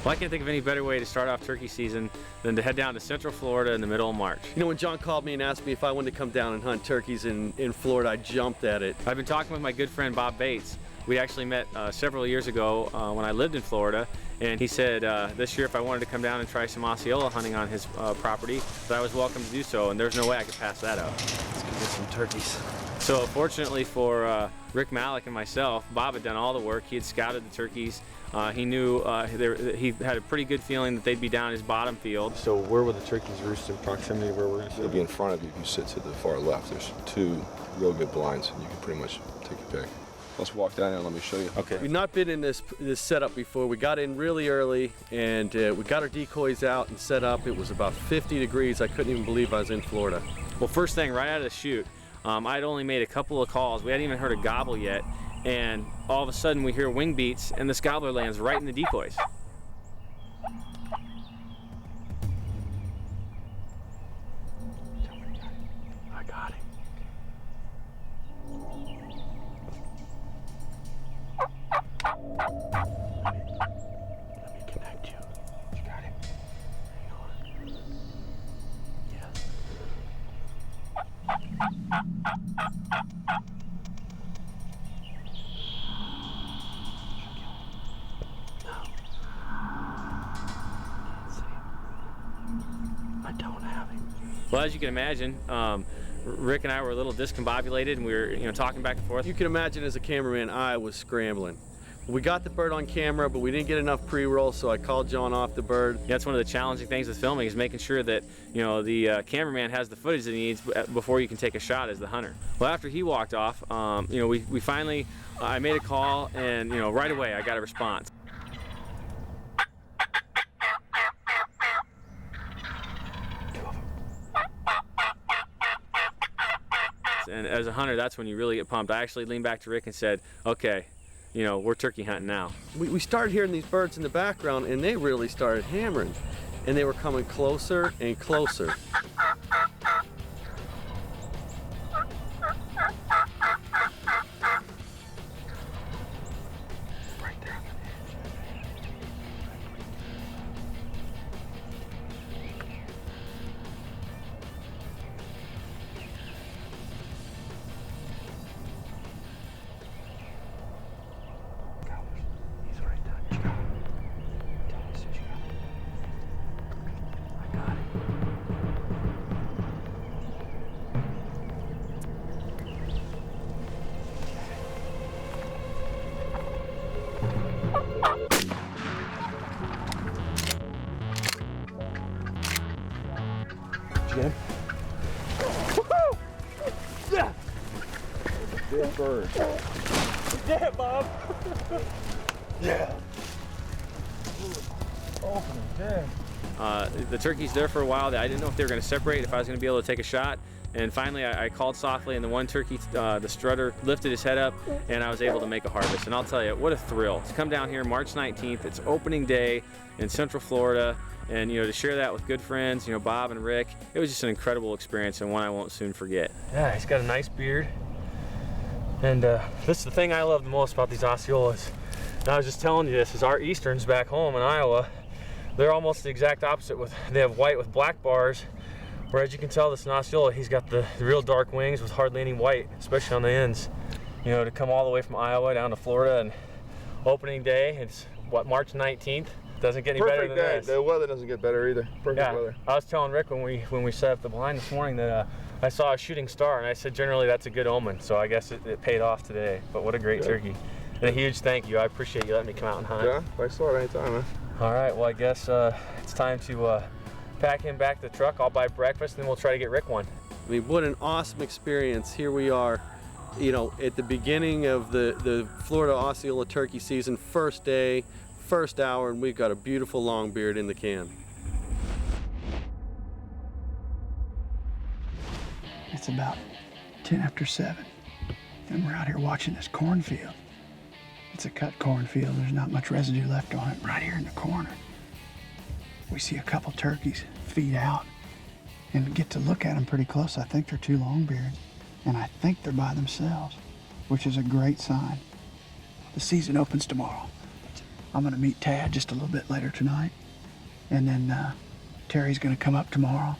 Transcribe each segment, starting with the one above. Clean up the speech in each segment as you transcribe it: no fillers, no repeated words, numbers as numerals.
Well, I can't think of any better way to start off turkey season than to head down to Central Florida in the middle of March. You know, when John called me and asked me if I wanted to come down and hunt turkeys in Florida, I jumped at it. I've been talking with my good friend Bob Bates. We actually met several years ago when I lived in Florida, and he said this year if I wanted to come down and try some Osceola hunting on his property, that I was welcome to do so, and there's no way I could pass that up. Let's go get some turkeys. So fortunately for Rick Malik and myself, Bob had done all the work. He had scouted the turkeys. He knew he had a pretty good feeling that they'd be down his bottom field. So where will the turkeys roost in proximity where we're going to sit? It'll be in front of you if you sit to the far left. There's two real good blinds, and you can pretty much take your pick. Let's walk down there and let me show you. Okay. We've not been in this setup before. We got in really early, and we got our decoys out and set up. It was about 50 degrees. I couldn't even believe I was in Florida. Well, first thing, right out of the chute, I'd only made a couple of calls. We hadn't even heard a gobble yet, and all of a sudden we hear wing beats, and this gobbler lands right in the decoys. I got him. Let me connect you. You got him. Hang on. Yes. I don't have him. Well, as you can imagine, Rick and I were a little discombobulated, and we were, talking back and forth. You can imagine as a cameraman, I was scrambling. We got the bird on camera, but we didn't get enough pre-roll, so I called John off the bird. Yeah, that's one of the challenging things with filming, is making sure that the cameraman has the footage that he needs before you can take a shot as the hunter. Well, after he walked off, we finally, I made a call, and right away I got a response. And as a hunter, that's when you really get pumped. I actually leaned back to Rick and said, okay, we're turkey hunting now. We started hearing these birds in the background, and they really started hammering, and they were coming closer and closer. Right there. He's right there. You got him. Tell him you got him. I got him. Did you get him? Woohoo! Yeah! Big bird. Yeah, Bob! Yeah! Open it, The turkey's there for a while. I didn't know if they were going to separate, if I was going to be able to take a shot. And finally, I called softly, and the one turkey, the strutter, lifted his head up, and I was able to make a harvest. And I'll tell you, what a thrill to come down here March 19th. It's opening day in Central Florida, and to share that with good friends, Bob and Rick. It was just an incredible experience, and one I won't soon forget. Yeah, he's got a nice beard, and this is the thing I love the most about these Osceolas. And I was just telling you this, is our Easterns back home in Iowa, they're almost the exact opposite. They have white with black bars. Whereas you can tell this Osceola, he's got the real dark wings with hardly any white, especially on the ends. To come all the way from Iowa down to Florida, and opening day, it's March 19th. Doesn't get any better than this. The weather doesn't get better either. Perfect weather. I was telling Rick when we set up the blind this morning that I saw a shooting star, and I said generally that's a good omen. So I guess it paid off today. But what a great turkey! And a huge thank you. I appreciate you letting me come out and hunt. Yeah, thanks a lot. Anytime, man. All right. Well, I guess it's time to pack him back to the truck. I'll buy breakfast, and then we'll try to get Rick one. I mean, what an awesome experience. Here we are, at the beginning of the Florida Osceola turkey season, first day, first hour, and we've got a beautiful Longbeard in the can. It's about 10 after 7, and we're out here watching this cornfield. It's a cut cornfield. There's not much residue left on it. Right here in the corner, we see a couple turkeys feed out, and get to look at them pretty close. I think they're two Longbeards, and I think they're by themselves, which is a great sign. The season opens tomorrow. I'm gonna meet Tad just a little bit later tonight. And then Terry's gonna come up tomorrow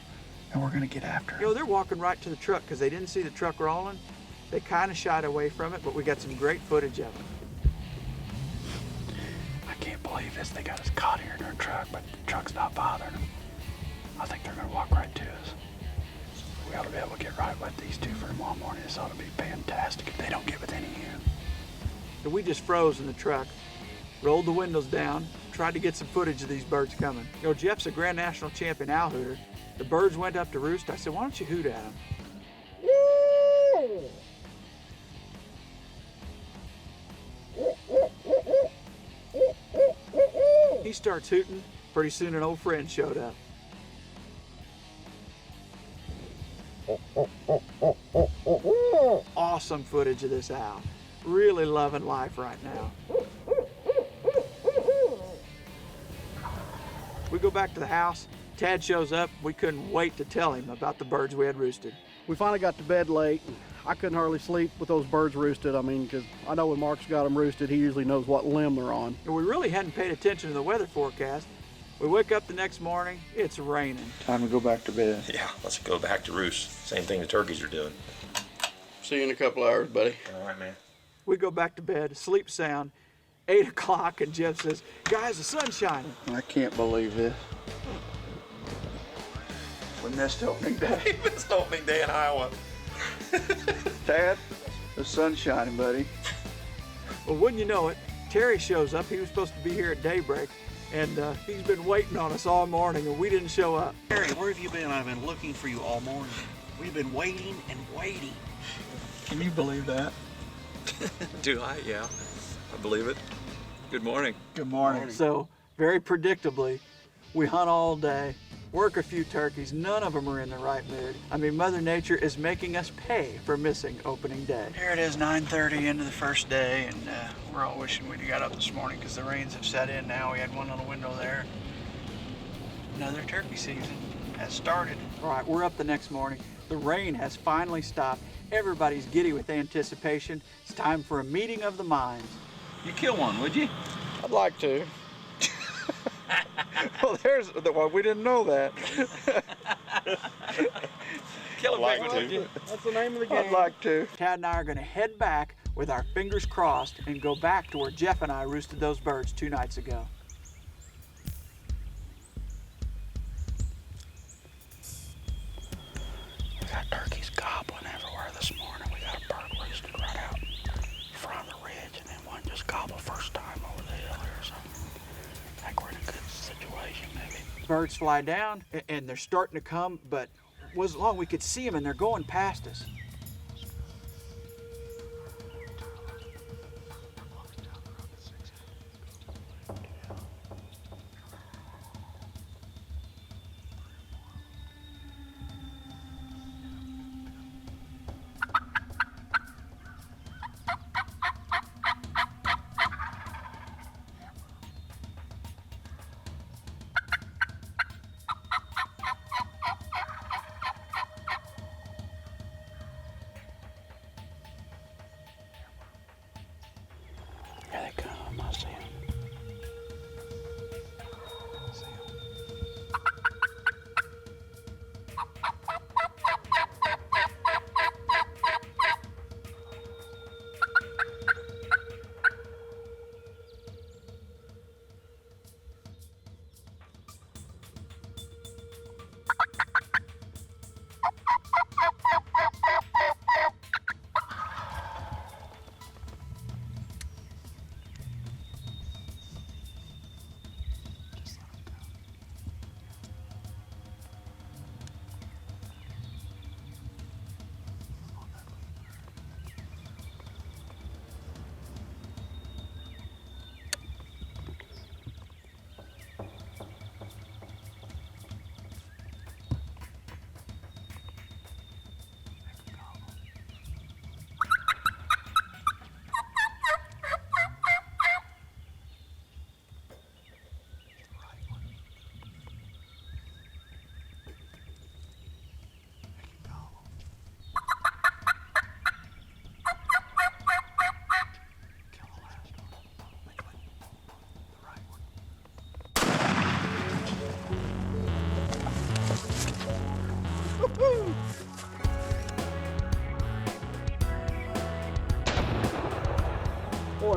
and we're gonna get after him. You know, they're walking right to the truck because they didn't see the truck rolling. They kind of shied away from it, but we got some great footage of it. I can't believe this. They got us caught here in our truck, but the truck's not bothering them. I think they're gonna walk right to us. We ought to be able to get right with these two for tomorrow morning. This ought to be fantastic if they don't get within you. And we just froze in the truck, rolled the windows down, tried to get some footage of these birds coming. You know, Jeff's a Grand National Champion owl hooter. The birds went up to roost. I said, why don't you hoot at them? He starts hooting. Pretty soon an old friend showed up. Awesome footage of this owl. Really loving life right now. We go back to the house. Tad shows up. We couldn't wait to tell him about the birds we had roosted. We finally got to bed late. I couldn't hardly sleep with those birds roosted. I mean, because I know when Mark's got them roosted, he usually knows what limb they're on. And we really hadn't paid attention to the weather forecast. We wake up the next morning, it's raining. Time to go back to bed. Yeah, let's go back to roost. Same thing the turkeys are doing. See you in a couple hours, buddy. All right, man. We go back to bed, sleep sound, 8 o'clock, and Jeff says, guys, the sun's shining. I can't believe this. We missed opening day. It's opening day in Iowa. Tad, the sun's shining, buddy. Well, wouldn't you know it, Terry shows up. He was supposed to be here at daybreak, and he's been waiting on us all morning, and we didn't show up. Terry, where have you been? I've been looking for you all morning. We've been waiting and waiting. Can you believe that? Do I? Yeah, I believe it. Good morning. Good morning. So, very predictably, we hunt all day, work a few turkeys. None of them are in the right mood. I mean, Mother Nature is making us pay for missing opening day. Here it is, 9:30 into the first day, and we're all wishing we'd got up this morning because the rains have set in now. We had one little window there. Another turkey season has started. All right, we're up the next morning. The rain has finally stopped. Everybody's giddy with anticipation. It's time for a meeting of the minds. You kill one, would you? I'd like to. Well, there's the one. We didn't know that. Kill a big one, would you? That's the name of the game. I'd like to. Tad and I are going to head back with our fingers crossed and go back to where Jeff and I roosted those birds 2 nights ago. We got turkeys gobbling everywhere this morning. We got a bird roosted right out in front of the ridge, and then one just gobbled first time over the hill here. So I think we're in a good situation, maybe. Birds fly down, and they're starting to come, but it wasn't long. We could see them, and they're going past us.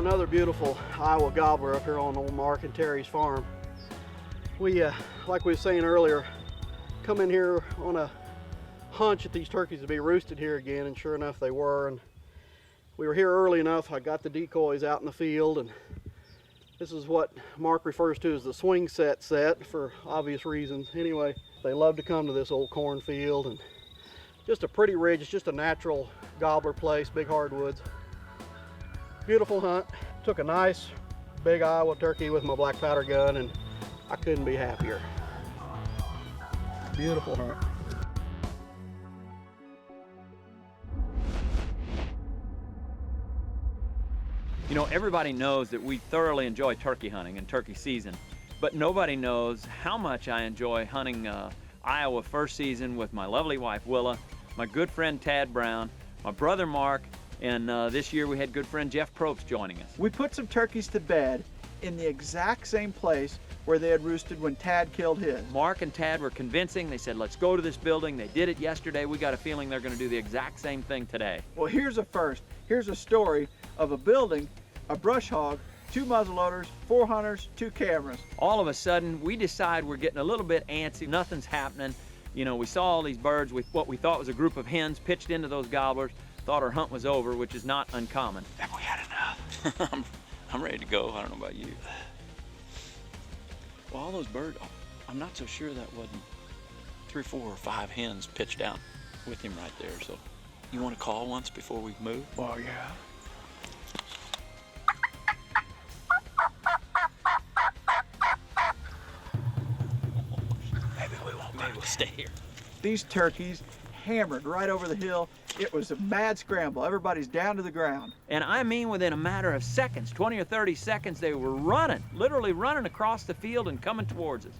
another beautiful Iowa gobbler up here on old Mark and Terry's farm. We, like we were saying earlier, come in here on a hunch that these turkeys would be roosted here again, and sure enough they were. And we were here early enough. I got the decoys out in the field, and this is what Mark refers to as the swing set for obvious reasons. Anyway, they love to come to this old cornfield, and just a pretty ridge. It's just a natural gobbler place, big hardwoods. Beautiful hunt. Took a nice big Iowa turkey with my black powder gun, and I couldn't be happier. Beautiful hunt. You know, everybody knows that we thoroughly enjoy turkey hunting and turkey season, but nobody knows how much I enjoy hunting Iowa first season with my lovely wife Willa, my good friend Tad Brown, my brother Mark, and this year we had good friend Jeff Probst joining us. We put some turkeys to bed in the exact same place where they had roosted when Tad killed his. Mark and Tad were convincing. They said, let's go to this building. They did it yesterday. We got a feeling they're going to do the exact same thing today. Well, here's a first. Here's a story of a building, a brush hog, 2 muzzleloaders, 4 hunters, 2 cameras. All of a sudden, we decide we're getting a little bit antsy. Nothing's happening. You know, we saw all these birds with what we thought was a group of hens pitched into those gobblers. Thought our hunt was over, which is not uncommon. Have we had enough? I'm ready to go. I don't know about you. Well, all those birds, I'm not so sure that wasn't 3, 4, or 5 hens pitched out with him right there. So you want to call once before we move? Well, yeah. Maybe we'll stay here. These turkeys hammered right over the hill. It was a mad scramble. Everybody's down to the ground. And I mean within a matter of seconds, 20 or 30 seconds, they were running, literally running across the field and coming towards us.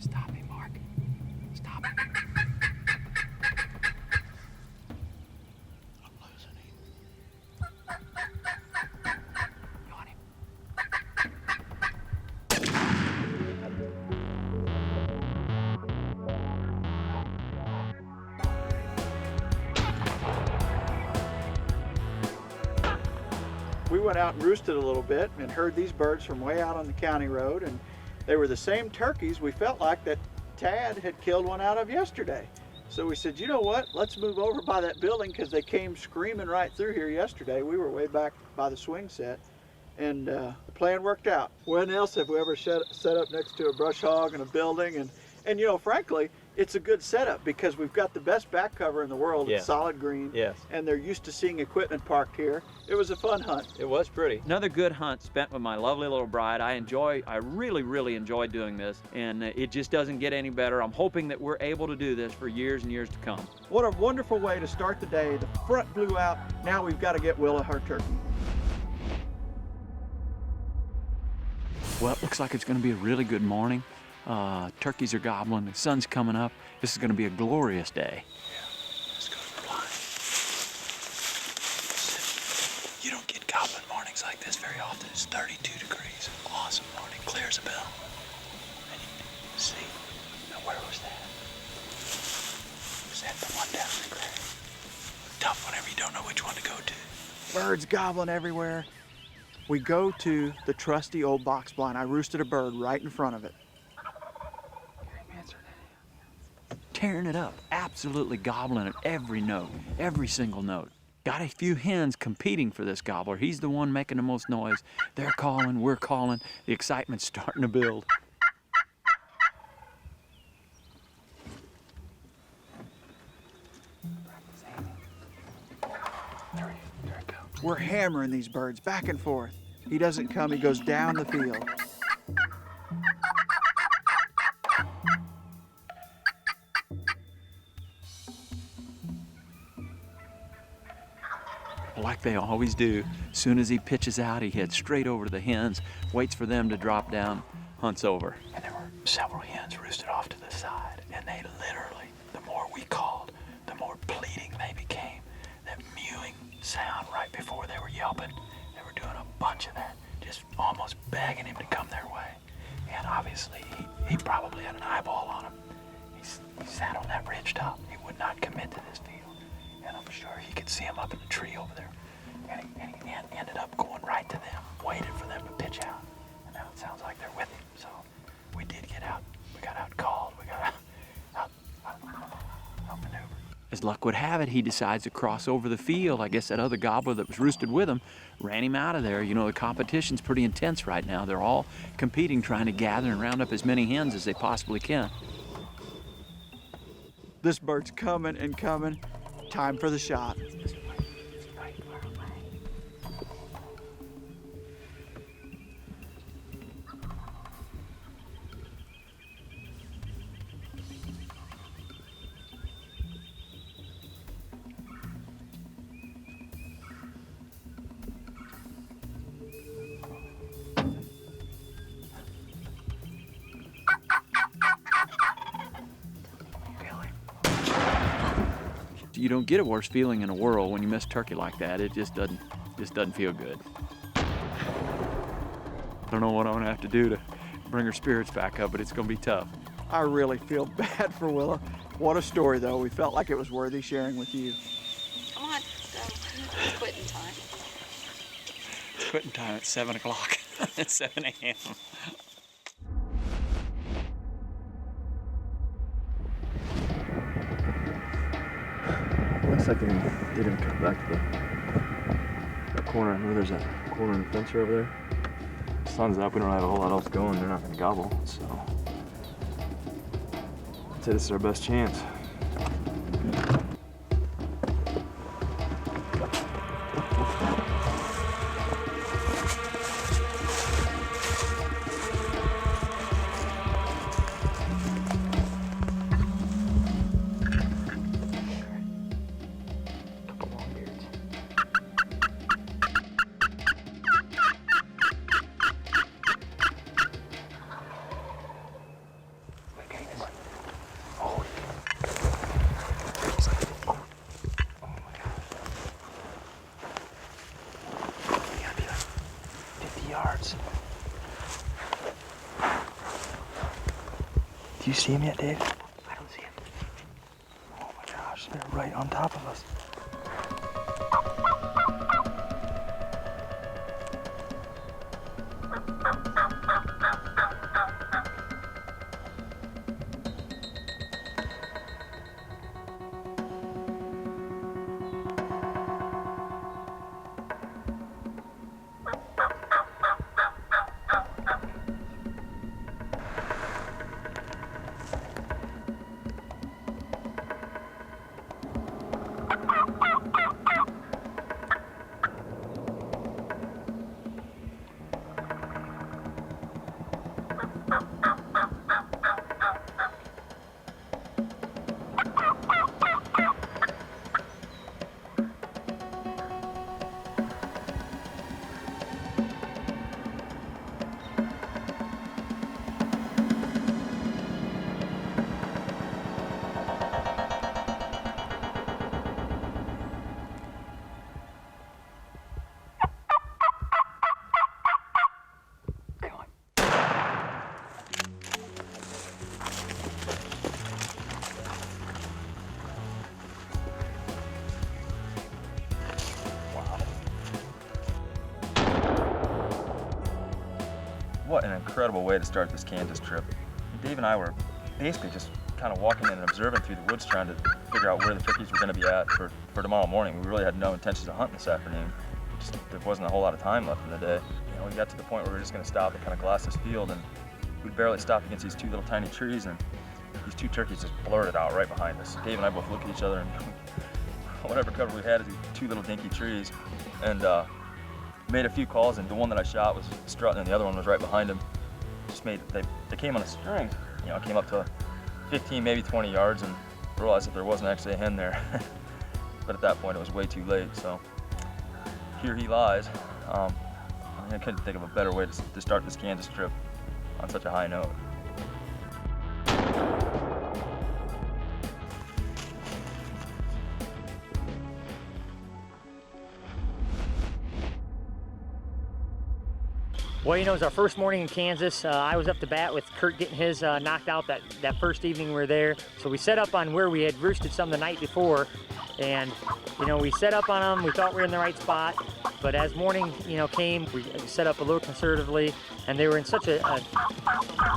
Stop me, Mark. Stop it. I'm losing him. You want him? We went out and roosted a little bit and heard these birds from way out on the county road, and they were the same turkeys we felt like that Tad had killed one out of yesterday. So we said, you know what, let's move over by that building, because they came screaming right through here yesterday. We were way back by the swing set, and the plan worked out. When else have we ever set up next to a brush hog and a building? And you know, frankly, it's a good setup because we've got the best back cover in the world. Yeah. It's solid green. Yes. And they're used to seeing equipment parked here. It was a fun hunt. It was pretty. Another good hunt spent with my lovely little bride. I really, really enjoy doing this, and it just doesn't get any better. I'm hoping that we're able to do this for years and years to come. What a wonderful way to start the day. The front blew out. Now we've got to get Willa her turkey. Well, it looks like it's going to be a really good morning. Turkeys are gobbling, the sun's coming up. This is going to be a glorious day. Let's go to the blind. You don't get goblin mornings like this very often. It's 32 degrees. Awesome morning. Clear as a bell. And you see, now where was that? Was that the one down the clear? Tough whenever you don't know which one to go to. Birds gobbling everywhere. We go to the trusty old box blind. I roosted a bird right in front of it. Tearing it up, absolutely gobbling at every note, every single note. Got a few hens competing for this gobbler. He's the one making the most noise. They're calling, we're calling. The excitement's starting to build. There it goes. We're hammering these birds back and forth. He doesn't come, he goes down the field. Like they always do, as soon as he pitches out, he heads straight over to the hens, waits for them to drop down, hunts over. And there were several hens roosted off to the side, and they literally, the more we called, the more pleading they became. That mewing sound right before they were yelping, they were doing a bunch of that, just almost begging him to come their way. And obviously, he probably had an eyeball on him. He sat on that ridge top. He would not commit to this field. And I'm sure he could see him up in the tree over there. And he ended up going right to them, waited for them to pitch out. And now it sounds like they're with him. So we did get out. We got out called. We got outmaneuvered. As luck would have it, he decides to cross over the field. I guess that other gobbler that was roosted with him ran him out of there. You know, the competition's pretty intense right now. They're all competing, trying to gather and round up as many hens as they possibly can. This bird's coming and coming. Time for the shot. You don't get a worse feeling in the world when you miss turkey like that. It just doesn't feel good. I don't know what I'm gonna have to do to bring her spirits back up, but it's gonna be tough. I really feel bad for Willa. What a story, though. We felt like it was worthy sharing with you. Come on, it's quitting time. It's quitting time at 7 o'clock. It's 7 a.m. Looks like they're gonna cut back to the corner. I know there's a corner in the fence over there. The sun's up, we don't have a whole lot else going. They're not gonna gobble, so I'd say this is our best chance. Do you see him yet, Dave? I don't see him. Oh my gosh, they're right on top of us. What an incredible way to start this Kansas trip. Dave and I were basically just kind of walking in and observing through the woods, trying to figure out where the turkeys were going to be at for tomorrow morning. We really had no intentions of hunting this afternoon. There wasn't a whole lot of time left in the day. You know, we got to the point where we were just going to stop and kind of glass this field, and we barely stopped against these two little tiny trees, and these two turkeys just blurted out right behind us. Dave and I both looked at each other and whatever cover we had is these 2 little dinky trees, and made a few calls, and the one that I shot was strutting and the other one was right behind him. Just made, they came on a string, you know, came up to 15, maybe 20 yards, and realized that there wasn't actually a hen there. But at that point it was way too late, so here he lies. I couldn't think of a better way to start this Kansas trip on such a high note. Well, you know, it was our first morning in Kansas. I was up to bat with Kurt getting his knocked out that first evening we were there. So we set up on where we had roosted some the night before, and you know, we set up on them. We thought we were in the right spot, but as morning, you know, came, we set up a little conservatively, and they were in such a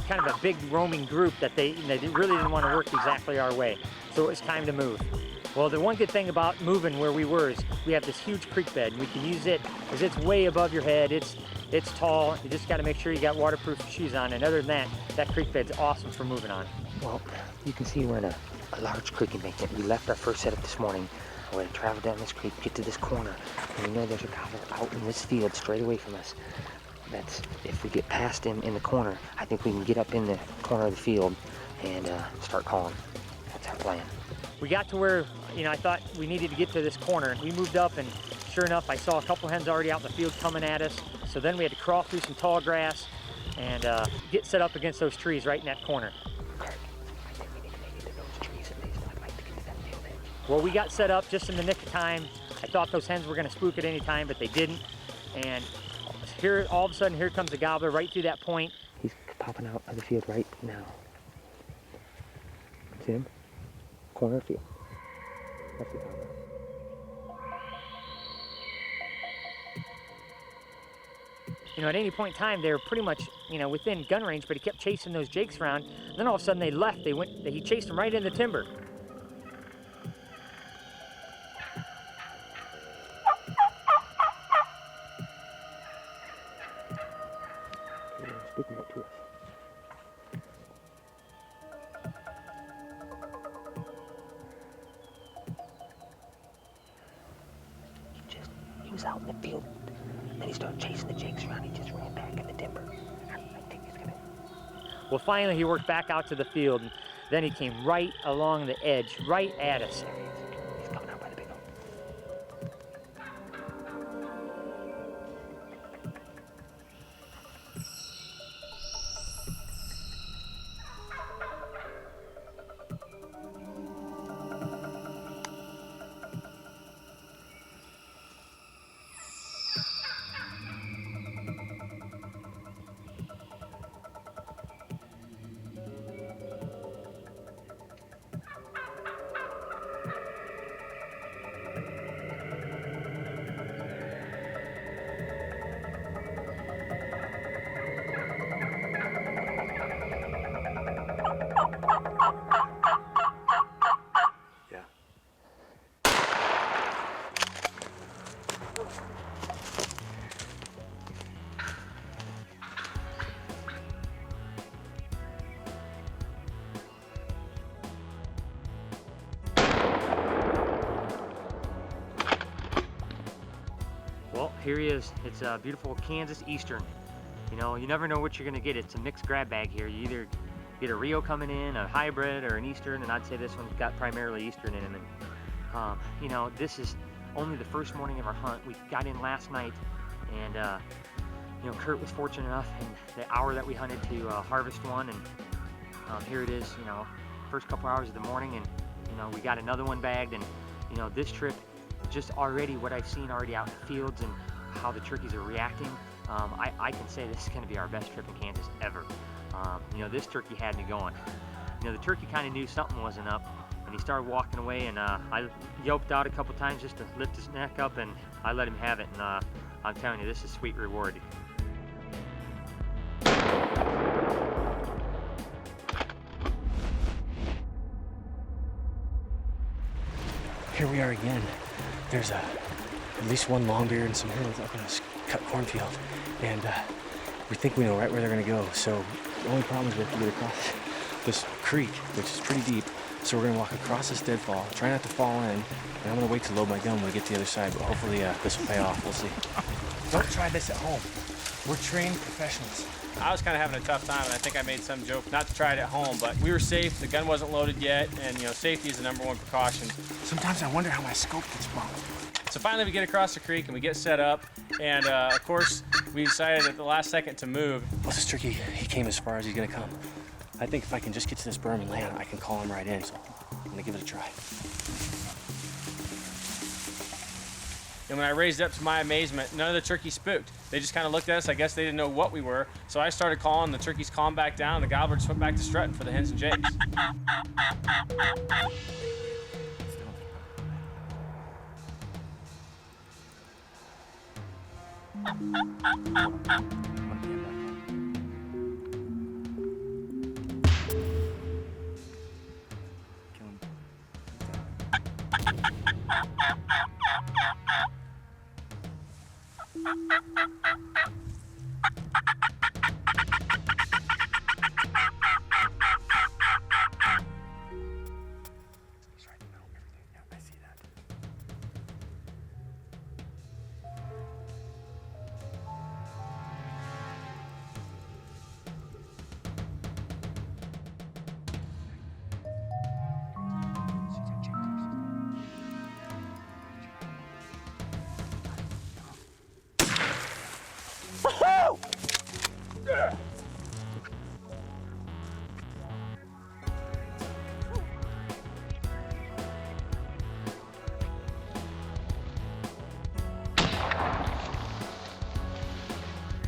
kind of a big roaming group that they really didn't want to work exactly our way. So it was time to move. Well, the one good thing about moving where we were is we have this huge creek bed, and we can use it because it's way above your head. It's tall. You just got to make sure you got waterproof shoes on. And other than that, that creek bed's awesome for moving on. Well, you can see we're in a large creek embankment. We left our first setup this morning. We're going to travel down this creek, get to this corner, and we know there's a gobbler out in this field straight away from us. That's, if we get past him in the corner, I think we can get up in the corner of the field and start calling. That's our plan. We got to where, you know, I thought we needed to get to this corner. We moved up, and sure enough, I saw a couple hens already out in the field coming at us. So then we had to crawl through some tall grass and get set up against those trees right in that corner. Well, we got set up just in the nick of time. I thought those hens were going to spook at any time, but they didn't. And here, all of a sudden, here comes a gobbler right through that point. He's popping out of the field right now. See him? Corner of the field. That's the gobbler. You know, at any point in time, they were pretty much, you know, within gun range, but he kept chasing those jakes around. And then all of a sudden they left. He chased them right in the timber. Speaking it to us. He was out in the field. Then he started chasing the jakes around. He just ran back in the timber. I think he's gonna... Well, finally he worked back out to the field, and then he came right along the edge, right at us. He's coming out by the big hole. Well, here he is. It's a beautiful Kansas Eastern. You know, you never know what you're gonna get. It's a mixed grab bag here. You either get a Rio coming in, a hybrid, or an Eastern, and I'd say this one's got primarily Eastern in him. And you know, this is only the first morning of our hunt. We got in last night, and you know, Kurt was fortunate enough in the hour that we hunted to harvest one, and here it is. You know, first couple hours of the morning, and you know, we got another one bagged, and you know, this trip, just already what I've seen already out in the fields and how the turkeys are reacting, I can say this is going to be our best trip in Kansas ever. You know, this turkey had me going. You know, the turkey kind of knew something wasn't up, and he started walking away, and I yelped out a couple times just to lift his neck up, and I let him have it, and I'm telling you, this is sweet reward. Here we are again. There's at least one longbeard and some hens up in this cut cornfield, and we think we know right where they're gonna go. So the only problem is we have to get across this creek, which is pretty deep, So we're gonna walk across this deadfall, try not to fall in, and I'm gonna wait to load my gun when we get to the other side, but hopefully this will pay off, we'll see. Don't try this at home. We're trained professionals. I was kind of having a tough time, and I think I made some joke not to try it at home, but we were safe, the gun wasn't loaded yet, and you know, safety is the #1 precaution. Sometimes I wonder how my scope gets bumped. So finally we get across the creek and we get set up, and of course we decided at the last second to move. Well, this turkey, he came as far as he's gonna come. I think if I can just get to this berm and land, I can call him right in, so I'm gonna give it a try. And when I raised up, to my amazement, none of the turkeys spooked. They just kind of looked at us. I guess they didn't know what we were. So I started calling, the turkeys calmed back down, the gobbler just went back to strutting for the hens and jakes.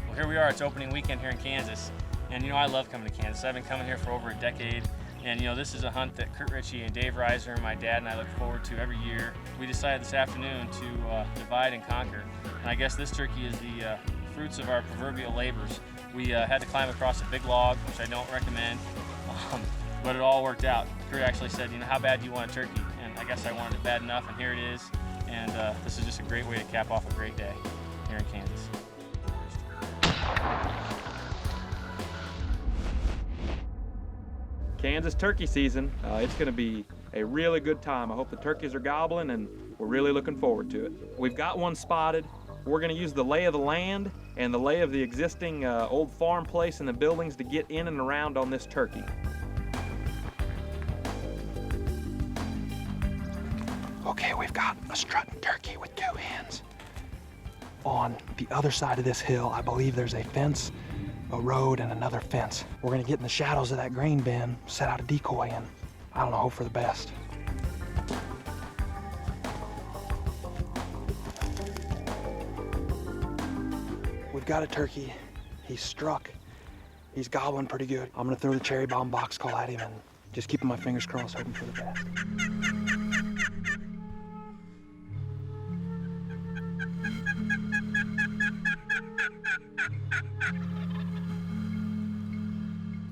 Well, here we are, it's opening weekend here in Kansas. And you know, I love coming to Kansas. I've been coming here for over a decade. And you know, this is a hunt that Kurt Ritchie and Dave Reiser, my dad, and I look forward to every year. We decided this afternoon to divide and conquer. And I guess this turkey is the fruits of our proverbial labors. We had to climb across a big log, which I don't recommend, but it all worked out. Kurt actually said, you know, how bad do you want a turkey? And I guess I wanted it bad enough, and here it is. And this is just a great way to cap off a great day here in Kansas. Kansas turkey season, it's going to be a really good time. I hope the turkeys are gobbling, and we're really looking forward to it. We've got one spotted. We're going to use the lay of the land and the lay of the existing old farm place and the buildings to get in and around on this turkey. Okay, we've got a strutting turkey with 2 hens. On the other side of this hill, I believe there's a fence, a road, and another fence. We're gonna get in the shadows of that grain bin, set out a decoy, and I don't know, hope for the best. We've got a turkey. He's struck. He's gobbling pretty good. I'm gonna throw the cherry bomb box call at him and just keeping my fingers crossed, hoping for the best.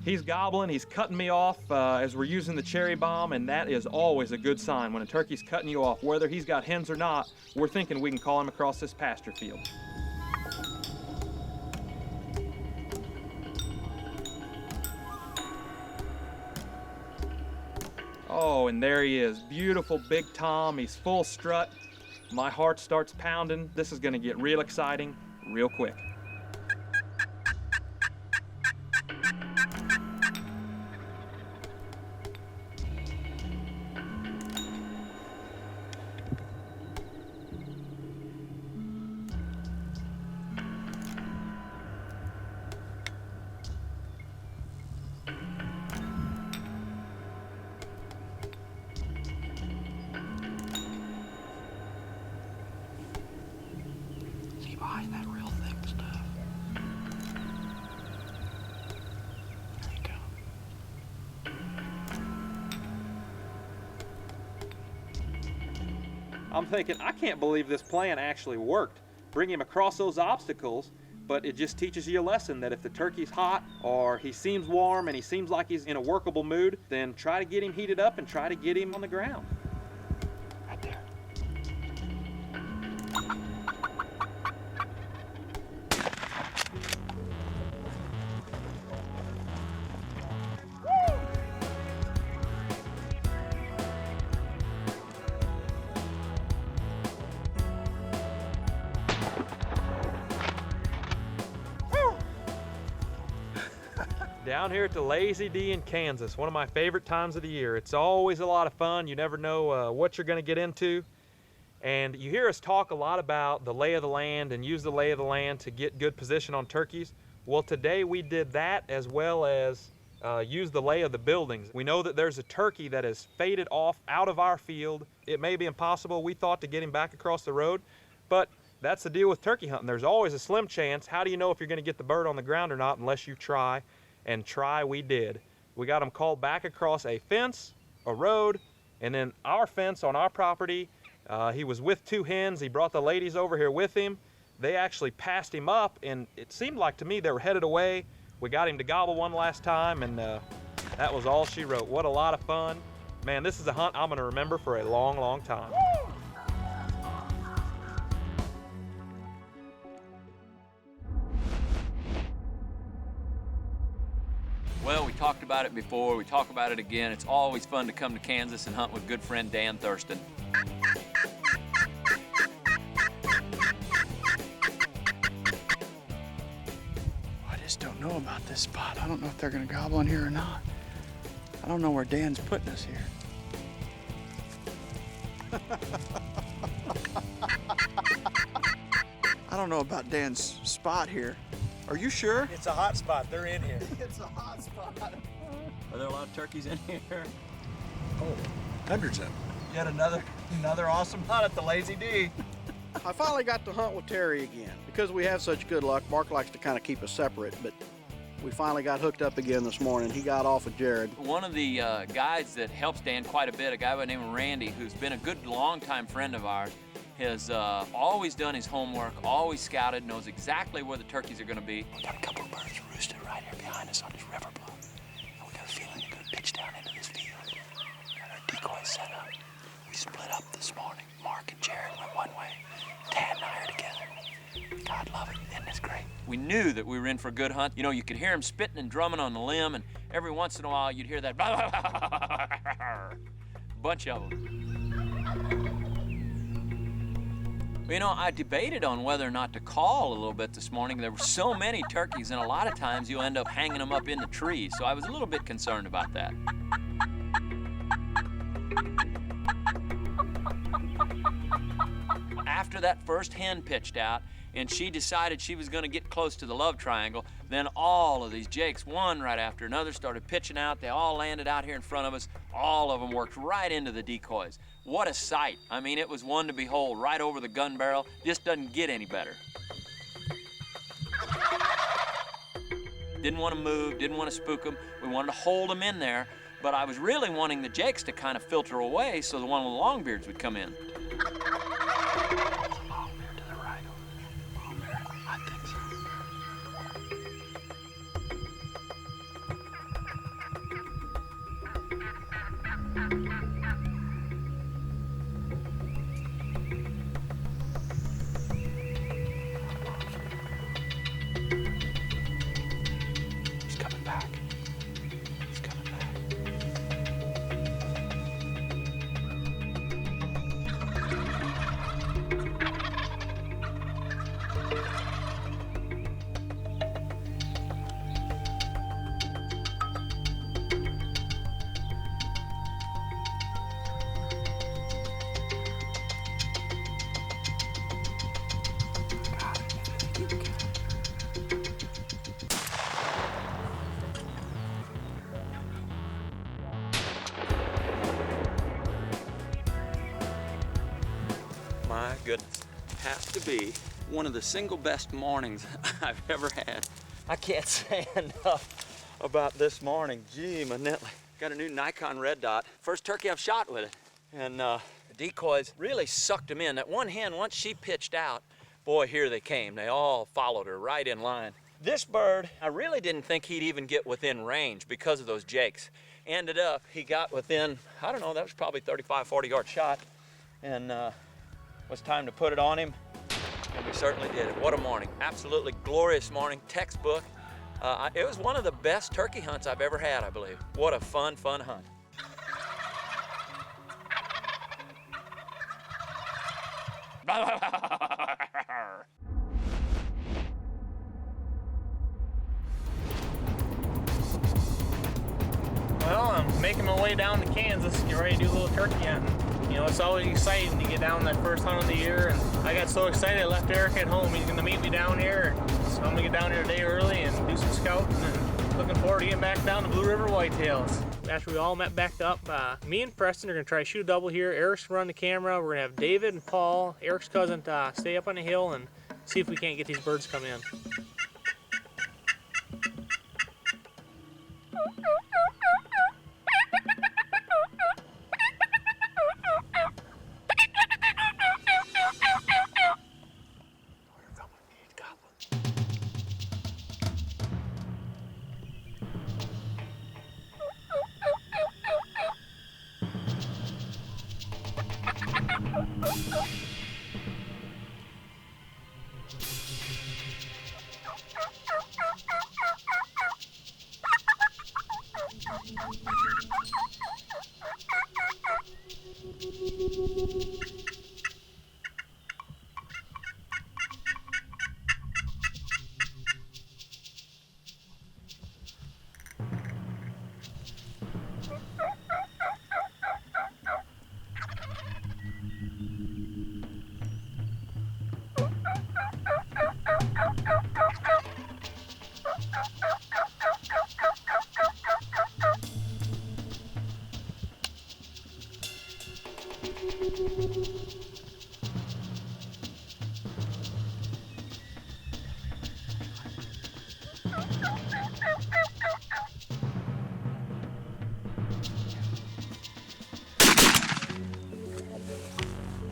He's gobbling, he's cutting me off as we're using the cherry bomb, and that is always a good sign. When a turkey's cutting you off, whether he's got hens or not, we're thinking we can call him across this pasture field. Oh, and there he is. Beautiful big tom. He's full strut. My heart starts pounding. This is gonna get real exciting real quick. That real thick stuff. There you go. I'm thinking, I can't believe this plan actually worked. Bring him across those obstacles, but it just teaches you a lesson that if the turkey's hot or he seems warm and he seems like he's in a workable mood, then try to get him heated up and try to get him on the ground. Right there. Down here at the Lazy D in Kansas, one of my favorite times of the year. It's always a lot of fun. You never know what you're going to get into. And you hear us talk a lot about the lay of the land and use the lay of the land to get good position on turkeys. Well, today we did that as well as use the lay of the buildings. We know that there's a turkey that has faded off out of our field. It may be impossible, we thought, to get him back across the road, but that's the deal with turkey hunting. There's always a slim chance. How do you know if you're going to get the bird on the ground or not unless you try? And try we did. We got him called back across a fence, a road, and then our fence on our property. He was with 2 hens. He brought the ladies over here with him. They actually passed him up, and it seemed like to me they were headed away. We got him to gobble one last time, and that was all she wrote. What a lot of fun. Man, this is a hunt I'm gonna remember for a long, long time. Well, we talked about it before, we talk about it again. It's always fun to come to Kansas and hunt with good friend Dan Thurston. I just don't know about this spot. I don't know if they're gonna gobble in here or not. I don't know where Dan's putting us here. I don't know about Dan's spot here. Are you sure? It's a hot spot. They're in here. It's a hot spot. Are there a lot of turkeys in here? Oh, hundreds of them. Yet another awesome hunt at the Lazy D. I finally got to hunt with Terry again. Because we have such good luck, Mark likes to kind of keep us separate, but we finally got hooked up again this morning. He got off with Jared. One of the guys that helps Dan quite a bit, a guy by the name of Randy, who's been a good longtime friend of ours, has always done his homework, always scouted, knows exactly where the turkeys are going to be. We got a couple of birds roosted right here behind us on this river bluff. And we got a feeling they're going to pitch down into this field. Got our decoys set up. We split up this morning. Mark and Jared went one way. Tad and I are together. God love it. Isn't this great? We knew that we were in for a good hunt. You know, you could hear him spitting and drumming on the limb, and every once in a while you'd hear that bunch of them. You know, I debated on whether or not to call a little bit this morning. There were so many turkeys, and a lot of times you'll end up hanging them up in the trees, so I was a little bit concerned about that. After that first hen pitched out, and she decided she was going to get close to the love triangle, then all of these jakes, one right after another, started pitching out. They all landed out here in front of us. All of them worked right into the decoys. What a sight. I mean, it was one to behold right over the gun barrel. Just doesn't get any better. Didn't want to move, didn't want to spook them. We wanted to hold them in there, but I was really wanting the jakes to kind of filter away so the one with the Longbeards would come in. He's coming back. He's coming back. My goodness, has to be one of the single best mornings I've ever had. I can't say enough about this morning. Gee, Manetly. Got a new Nikon red dot. First turkey I've shot with it. And the decoys really sucked them in. That one hen, once she pitched out, boy, here they came. They all followed her right in line. This bird, I really didn't think he'd even get within range because of those jakes. Ended up, he got within, I don't know, that was probably 35, 40 yard shot. And was time to put it on him, and we certainly did it. What a morning. Absolutely glorious morning, textbook. It was one of the best turkey hunts I've ever had, I believe. What a fun, fun hunt. making my way down to Kansas, get ready to do a little turkey hunting. You know, it's always exciting to get down that first hunt of the year, and I got so excited I left Eric at home. He's gonna meet me down here, so I'm gonna get down here a day early and do some scouting, and looking forward to getting back down to Blue River Whitetails. After we all met back up, me and Preston are gonna try to shoot a double here. Eric's gonna run the camera. We're gonna have David and Paul, Eric's cousin, stay up on the hill and see if we can't get these birds come in.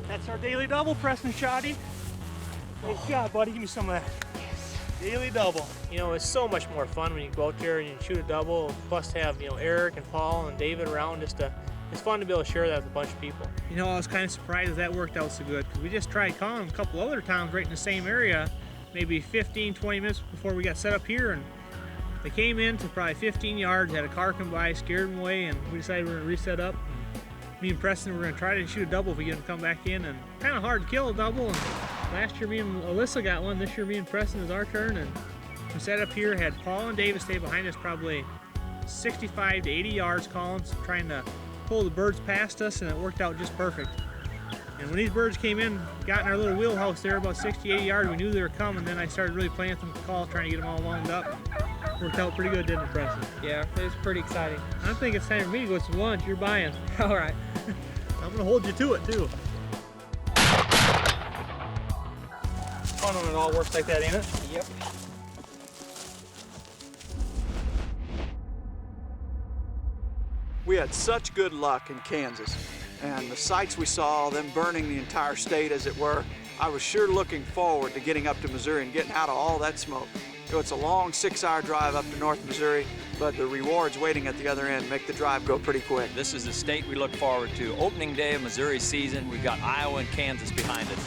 That's our daily double, Preston Shoddy. Nice job, buddy. Give me some of that. Yes. Daily double. You know, it's so much more fun when you go out there and you shoot a double. Plus to have, you know, Eric and Paul and David around. It's fun to be able to share that with a bunch of people. You know, I was kind of surprised that worked out so good, because we just tried calling a couple other towns right in the same area, maybe 15, 20 minutes before we got set up here, and they came in to probably 15 yards, had a car come by, scared them away, and we decided we were going to reset up. Me and Preston were going to try to shoot a double if we get them to come back in, and kind of hard to kill a double. And last year me and Alyssa got one. This year me and Preston is our turn, and we set up here, had Paul and David stay behind us probably 65 to 80 yards calling, trying to pull the birds past us, and it worked out just perfect. And when these birds came in, got in our little wheelhouse there about 60, 80 yards, we knew they were coming. Then I started really playing with them to call, trying to get them all wound up. Worked out pretty good, didn't it, Preston? Yeah, it was pretty exciting. I think it's time for me to go to some lunch. You're buying. All right. I'm gonna hold you to it too. Fun when it all works like that, ain't it? Yep. We had such good luck in Kansas, and the sights we saw, them burning the entire state as it were, I was sure looking forward to getting up to Missouri and getting out of all that smoke. You know, it's a long 6-hour drive up to North Missouri, but the rewards waiting at the other end make the drive go pretty quick. This is the state we look forward to. Opening day of Missouri season. We've got Iowa and Kansas behind us.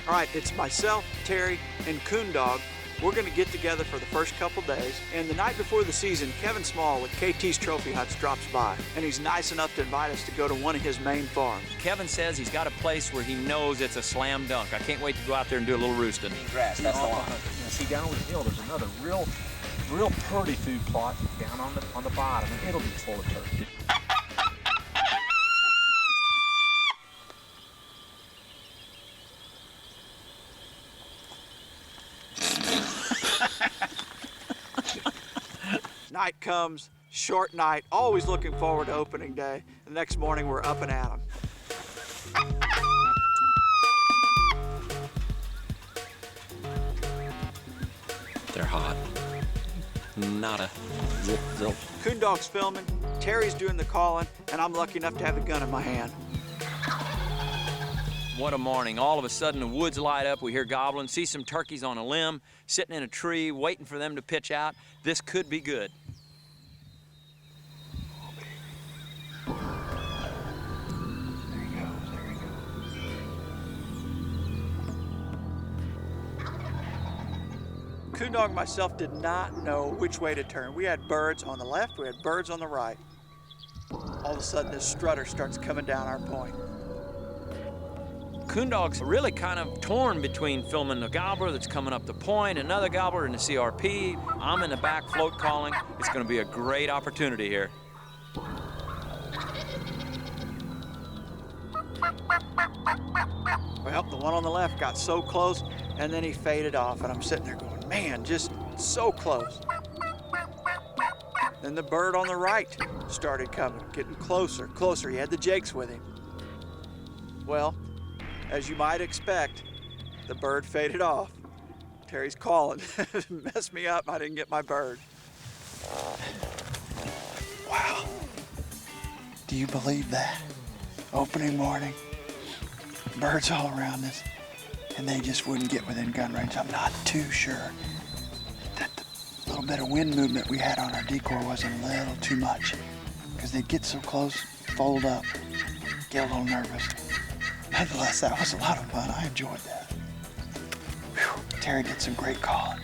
All right, it's myself, Terry, and Coondog. We're going to get together for the first couple days, and the night before the season, Kevin Small with KT's Trophy Huts drops by, and he's nice enough to invite us to go to one of his main farms. Kevin says he's got a place where he knows it's a slam dunk. I can't wait to go out there and do a little roosting. Grass, that's the one. See, down over the hill, there's another real purdy food plot down on the bottom, and it'll be full of turkey. Night comes, short night, always looking forward to opening day. The next morning, we're up and at 'em. They're hot. Not a zip, zip. Coondog's filming, Terry's doing the calling, and I'm lucky enough to have the gun in my hand. What a morning. All of a sudden, the woods light up. We hear gobbling, see some turkeys on a limb, sitting in a tree, waiting for them to pitch out. This could be good. Coondog and myself did not know which way to turn. We had birds on the left, we had birds on the right. All of a sudden, this strutter starts coming down our point. Coondog's really kind of torn between filming the gobbler that's coming up the point, another gobbler in the CRP. I'm in the back float calling. It's going to be a great opportunity here. Well, the one on the left got so close, and then he faded off, and I'm sitting there going, man, just so close. Then the bird on the right started coming, getting closer, closer. He had the jakes with him. Well, as you might expect, the bird faded off. Terry's calling. Messed me up, I didn't get my bird. Wow. Do you believe that? Opening morning, birds all around us, and they just wouldn't get within gun range. I'm not too sure that the little bit of wind movement we had on our decoy wasn't a little too much, because they'd get so close, fold up, get a little nervous. Nonetheless, that was a lot of fun. I enjoyed that. Whew. Terry did some great calling,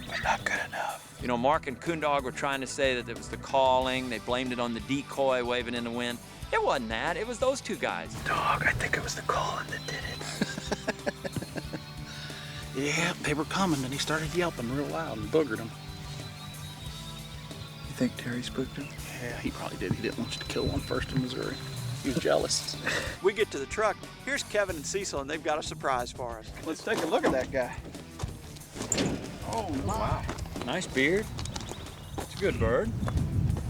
but not good enough. You know, Mark and Coondog were trying to say that it was the calling. They blamed it on the decoy waving in the wind. It wasn't that. It was those two guys. Dog, I think it was the calling that did it. Yeah, they were coming, and he started yelping real loud and boogered them. You think Terry spooked him? Yeah, he probably did. He didn't want you to kill one first in Missouri. He was jealous. We get to the truck. Here's Kevin and Cecil, and they've got a surprise for us. Let's take a look at that guy. Oh, wow. Nice beard. It's a good bird.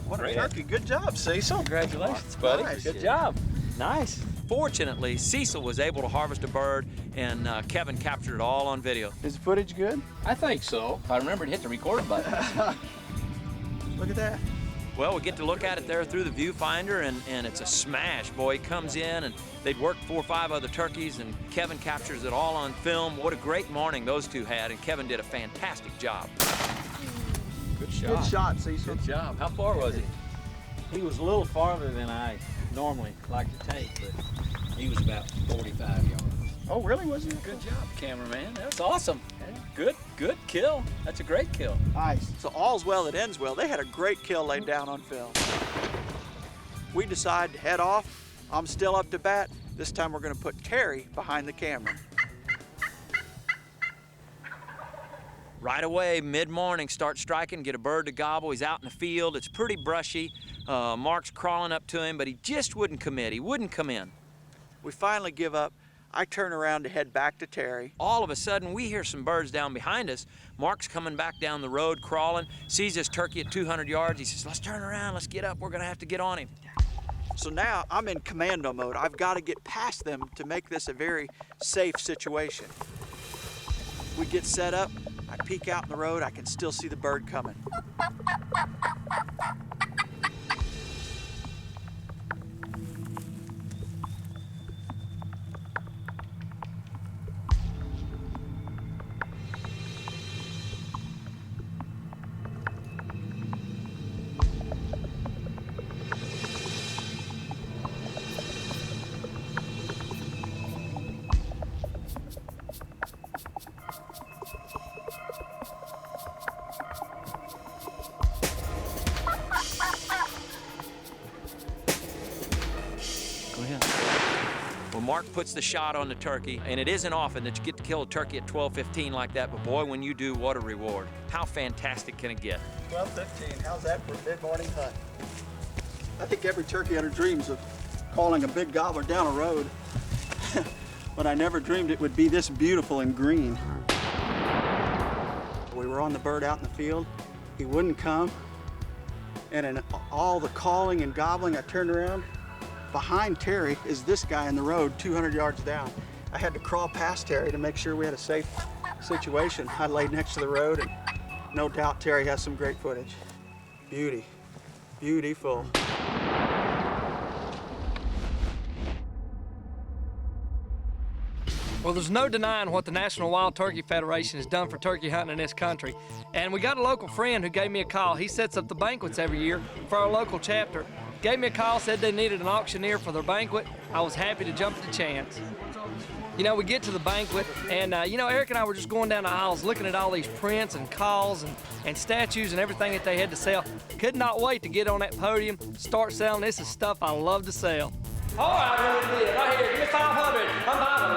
What a turkey. Good job, Cecil. Congratulations, buddy. Nice. Good job. Nice. Fortunately, Cecil was able to harvest a bird, and Kevin captured it all on video. Is the footage good? I think so. If I remember to hit the record button. Look at that. Well, we get to look at it there through the viewfinder, and it's a smash. Boy, he comes in, and they'd worked 4 or 5 other turkeys, and Kevin captures it all on film. What a great morning those two had, and Kevin did a fantastic job. Good shot. Good shot, Cecil. Good job. How far was he? He was a little farther than I normally like to take, but he was about 45 yards. Oh, really? Was he? Good job, cameraman. That's awesome. Good kill. That's a great kill. Nice. So all's well that ends well. They had a great kill laid down on film. We decide to head off. I'm still up to bat. This time we're going to put Terry behind the camera. Right away, mid-morning, start striking, get a bird to gobble. He's out in the field. It's pretty brushy. Mark's crawling up to him, but he just wouldn't commit. He wouldn't come in. We finally give up. I turn around to head back to Terry. All of a sudden, we hear some birds down behind us. Mark's coming back down the road, crawling, sees this turkey at 200 yards. He says, let's turn around, let's get up. We're gonna have to get on him. So now I'm in commando mode. I've got to get past them to make this a very safe situation. We get set up. I peek out in the road. I can still see the bird coming. Mark puts the shot on the turkey, and it isn't often that you get to kill a turkey at 12:15 like that, but boy, when you do, what a reward. How fantastic can it get? 12:15, how's that for a mid-morning hunt? I think every turkey hunter dreams of calling a big gobbler down a road, but I never dreamed it would be this beautiful and green. We were on the bird out in the field. He wouldn't come, and in all the calling and gobbling, I turned around. Behind Terry is this guy in the road 200 yards down. I had to crawl past Terry to make sure we had a safe situation. I laid next to the road, and no doubt Terry has some great footage. Beauty, beautiful. Well, there's no denying what the National Wild Turkey Federation has done for turkey hunting in this country. And we got a local friend who gave me a call. He sets up the banquets every year for our local chapter. Gave me a call, said they needed an auctioneer for their banquet. I was happy to jump at the chance. You know, we get to the banquet, and you know, Eric and I were just going down the aisles looking at all these prints and calls and statues and everything that they had to sell. Could not wait to get on that podium, start selling. This is stuff I love to sell. All right, right here, give me 500. 500,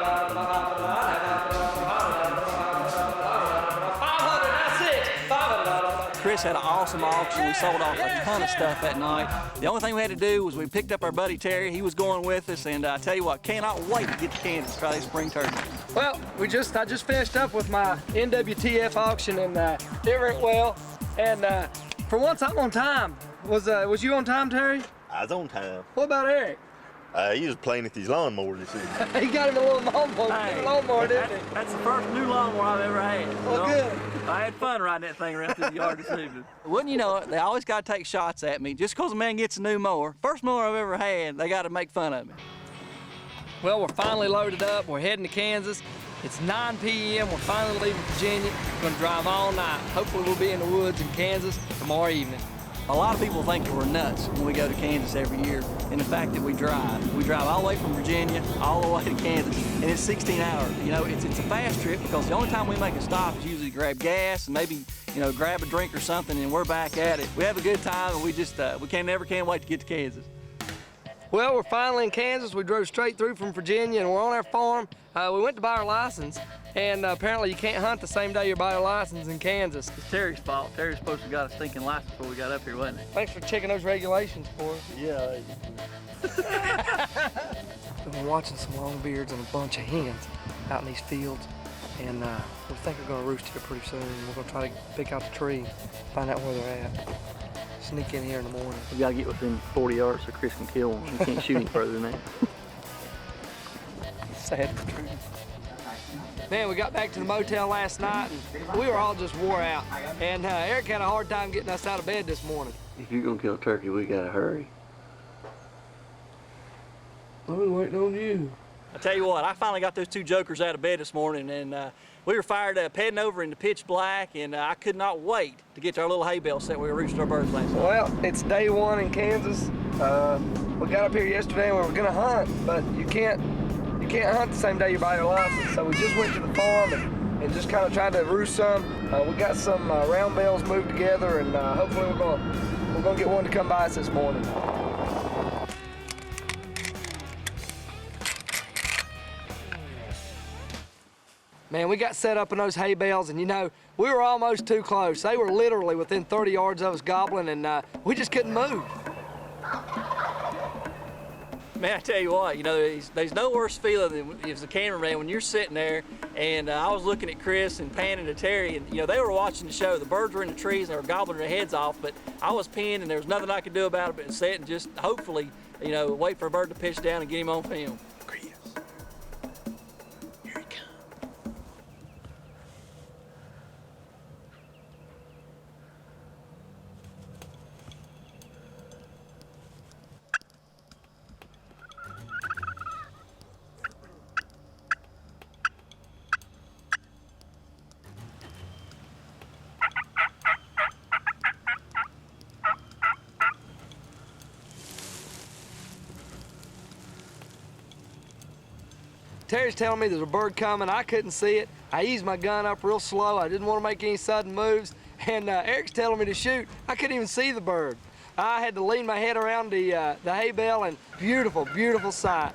that's it. 500. Chris had an awesome auction. We sold off a ton of stuff that night. The only thing we had to do was we picked up our buddy Terry. He was going with us, and I tell you what, cannot wait to get to Kansas to try these spring turkeys. Well, I just finished up with my NWTF auction, and it went well. And for once, I'm on time. Was you on time, Terry? I was on time. What about Eric? He was playing with his lawnmower this evening. He got him a little lawnmower, didn't he? That's the first new lawnmower I've ever had. Well, good. I had fun riding that thing around through the yard this evening. Wouldn't you know it, they always got to take shots at me. Just because a man gets a new mower, first mower I've ever had, they got to make fun of me. Well, we're finally loaded up. We're heading to Kansas. It's 9 p.m. We're finally leaving Virginia. We're going to drive all night. Hopefully we'll be in the woods in Kansas tomorrow evening. A lot of people think that we're nuts when we go to Kansas every year, and the fact that we drive. We drive all the way from Virginia, all the way to Kansas, and it's 16 hours. You know, it's a fast trip because the only time we make a stop is usually grab gas and maybe, you know, grab a drink or something, and we're back at it. We have a good time, and we just, never can wait to get to Kansas. Well, we're finally in Kansas. We drove straight through from Virginia, and we're on our farm. We went to buy our license, and apparently you can't hunt the same day you buy your license in Kansas. It's Terry's fault. Terry's supposed to have got a stinking license before we got up here, wasn't he? Thanks for checking those regulations for us. Yeah. We've been watching some longbeards and a bunch of hens out in these fields, and we think we're gonna roost here pretty soon. We're gonna try to pick out the tree, find out where they're at. Sneak in here in the morning. We gotta get within 40 yards so Chris can kill one. We can't shoot him further than that. Sad but true. Man, we got back to the motel last night, and we were all just wore out. And Eric had a hard time getting us out of bed this morning. If you're gonna kill a turkey, we gotta hurry. I've been waiting on you. I tell you what, I finally got those two jokers out of bed this morning, and we were fired up, heading over into pitch black, and I could not wait to get to our little hay bale set where we roosted our birds last night. Well, it's day one in Kansas. We got up here yesterday and we were gonna hunt, but you can't hunt the same day you buy your license. So we just went to the farm and just kind of tried to roost some. We got some round bales moved together, and hopefully we're gonna get one to come by us this morning. Man, we got set up in those hay bales, and you know, we were almost too close. They were literally within 30 yards of us gobbling, and we just couldn't move. Man, I tell you what, you know, there's no worse feeling than as a cameraman when you're sitting there, and I was looking at Chris and panning to Terry, and you know, they were watching the show. The birds were in the trees and they were gobbling their heads off, but I was pinned and there was nothing I could do about it but sit and just hopefully, you know, wait for a bird to pitch down and get him on film. Terry's telling me there's a bird coming. I couldn't see it. I eased my gun up real slow. I didn't want to make any sudden moves. And Eric's telling me to shoot. I couldn't even see the bird. I had to lean my head around the hay bale, and beautiful, beautiful sight.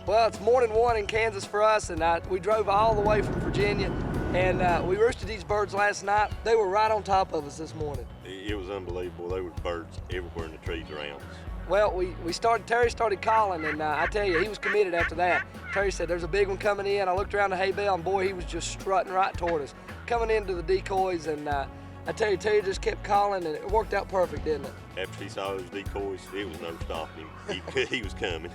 Well, it's morning one in Kansas for us, and we drove all the way from Virginia, and we roosted these birds last night. They were right on top of us this morning. It was unbelievable. There were birds everywhere in the trees around us. Well, Terry started calling, and I tell you, he was committed after that. Terry said, there's a big one coming in. I looked around the hay bale, and boy, he was just strutting right toward us, coming into the decoys, and I tell you, Terry just kept calling, and it worked out perfect, didn't it? After he saw those decoys, it was no stopping him. He was coming.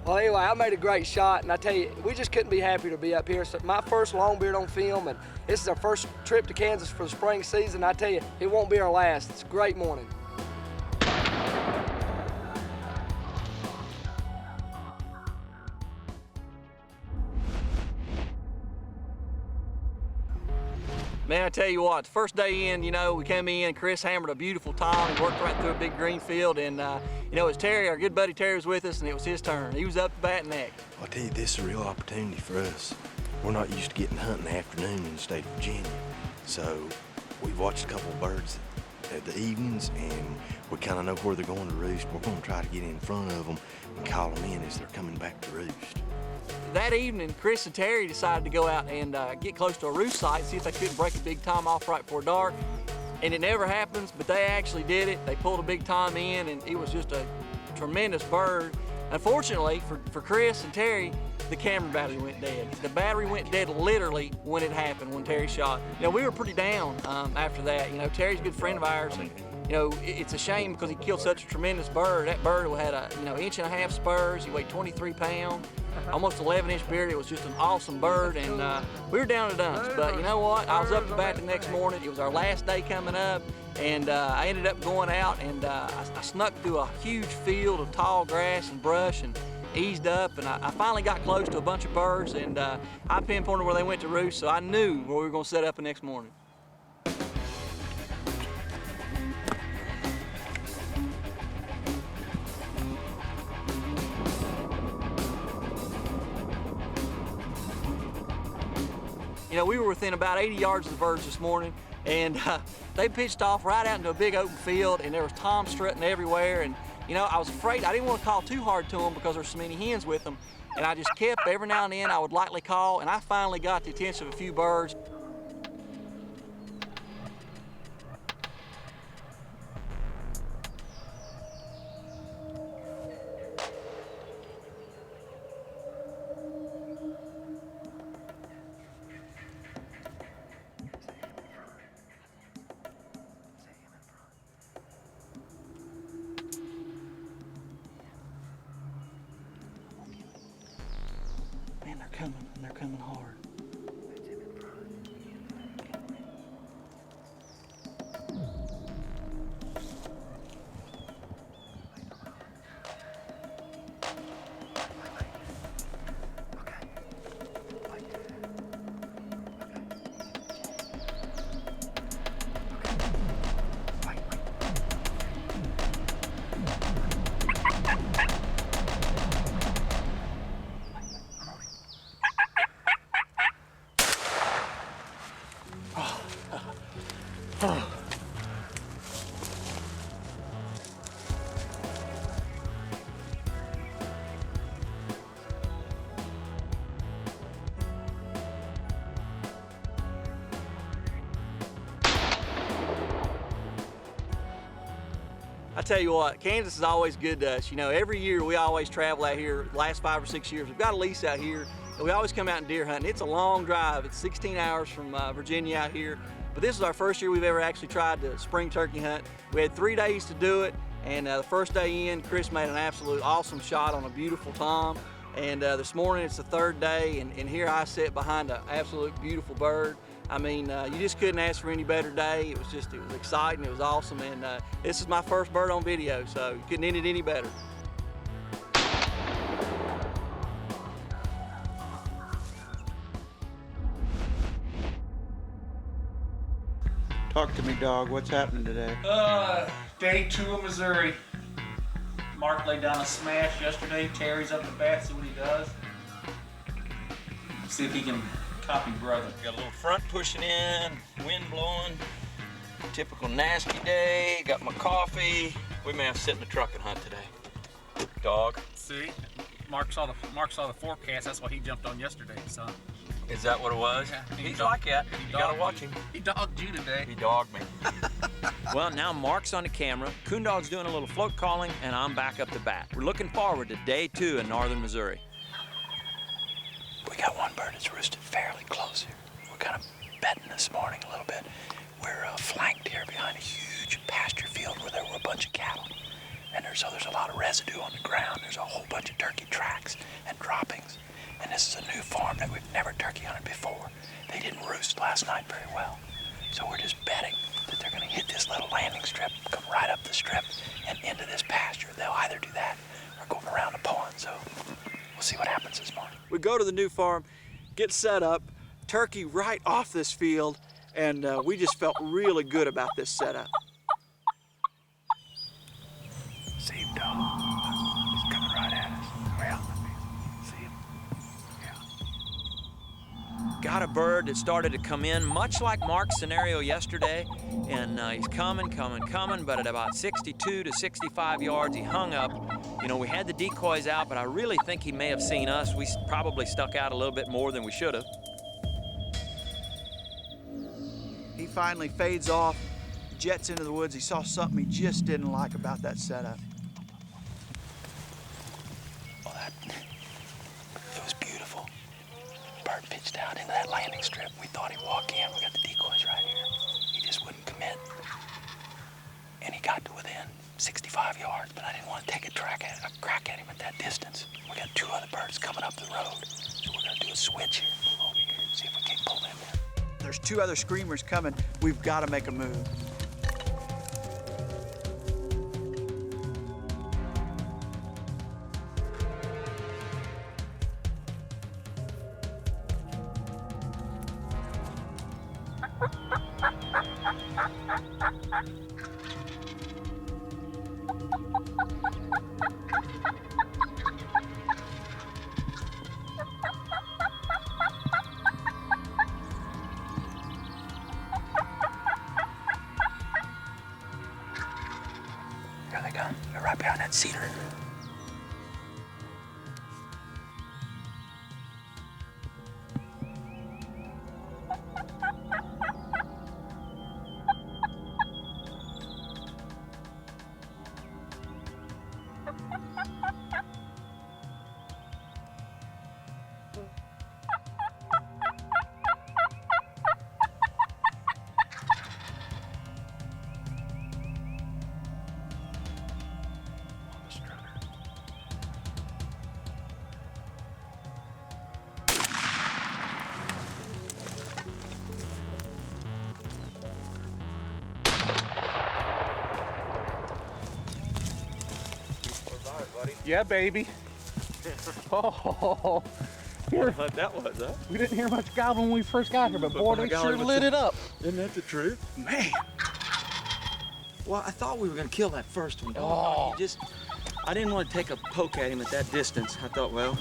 Well, anyway, I made a great shot, and I tell you, we just couldn't be happier to be up here. So my first longbeard on film, and this is our first trip to Kansas for the spring season. I tell you, it won't be our last. It's a great morning. Man, I tell you what, the first day in, you know, we came in, Chris hammered a beautiful tom and worked right through a big green field, and you know, it was Terry, our good buddy Terry was with us, and it was his turn. He was up to bat next. I'll tell you, this is a real opportunity for us. We're not used to getting hunting in the afternoon in the state of Virginia, so we've watched a couple of birds at the evenings, and we kind of know where they're going to roost. We're going to try to get in front of them and call them in as they're coming back to roost. That evening, Chris and Terry decided to go out and get close to a roost site, see if they couldn't break a big tom off right before dark. And it never happens, but they actually did it. They pulled a big tom in, and it was just a tremendous bird. Unfortunately for Chris and Terry, the camera battery went dead. The battery went dead literally when it happened, when Terry shot. You know, we were pretty down after that. You know, Terry's a good friend of ours, and you know, it's a shame because he killed such a tremendous bird. That bird had a 1.5 inch spurs. He weighed 23 pounds, almost 11-inch beard. It was just an awesome bird, and we were down to dunks. But you know what? I was up to bat the next morning. It was our last day coming up, and I ended up going out, and I snuck through a huge field of tall grass and brush and eased up, and I finally got close to a bunch of birds, and I pinpointed where they went to roost, so I knew where we were going to set up the next morning. You know, we were within about 80 yards of the birds this morning, and they pitched off right out into a big open field, and there was toms strutting everywhere. And you know, I was afraid, I didn't want to call too hard to them because there's so many hens with them, and I just kept, every now and then I would lightly call, and I finally got the attention of a few birds. Man, they're coming, and they're coming hard. I tell you what, Kansas is always good to us. You know, every year we always travel out here. The last 5 or 6 years, we've got a lease out here, and we always come out and deer hunting. It's a long drive. It's 16 hours from Virginia out here. But this is our first year we've ever actually tried to spring turkey hunt. We had 3 days to do it, and the first day in, Chris made an absolute awesome shot on a beautiful tom. And this morning it's the 3rd day, and here I sit behind an absolute beautiful bird. I mean, you just couldn't ask for any better day. It was exciting, it was awesome, and this is my first bird on video, so you couldn't end it any better. Talk to me, dog. What's happening today? Day 2 of Missouri. Mark laid down a smash yesterday. Terry's up to bat, see what he does. See if he can copy brother. Got a little front pushing in, wind blowing. Typical nasty day. Got my coffee. We may have to sit in the truck and hunt today. Dog. See, Mark saw the forecast. That's why he jumped on yesterday, son. Is that what it was? Yeah, He's like that. You gotta watch him. He dogged you today. He dogged me. Well, now Mark's on the camera, Coondog's doing a little float calling, and I'm back up to bat. We're looking forward to day 2 in northern Missouri. We got one bird that's roosted fairly close here. We're kind of betting this morning a little bit. We're flanked here behind a huge pasture field where there were a bunch of cattle. And there's a lot of residue on the ground. There's a whole bunch of turkey tracks and droppings. And this is a new farm that we've never turkey hunted before. They didn't roost last night very well. So we're just betting that they're gonna hit this little landing strip, come right up the strip and into this pasture. They'll either do that or go around the pond. So we'll see what happens this morning. We go to the new farm, get set up, turkey right off this field, and we just felt really good about this setup. See him, dog. He's coming right at us. Way out in the field. See him? Got a bird that started to come in, much like Mark's scenario yesterday, and he's coming, but at about 62 to 65 yards, he hung up. You know, we had the decoys out, but I really think he may have seen us. We probably stuck out a little bit more than we should have. He finally fades off, jets into the woods. He saw something he just didn't like about that setup. It was beautiful. Bird pitched out into that landing strip. We thought he'd walk in. We got the decoys right here. He just wouldn't commit. And he got to within 65 yards, but I didn't want to take a crack at him at that distance. We got 2 other birds coming up the road. So we're gonna do a switch here, move over here, see if we can't pull them in. There's 2 other screamers coming. We've got to make a move. Here they come. They're right behind that cedar. Yeah, baby. Oh, here. What that was, huh? We didn't hear much gobbling when we first got here, but boy, they sure lit it up. Isn't that the truth? Man. Well, I thought we were gonna kill that first one. Oh. I didn't want to take a poke at him at that distance. I thought, well,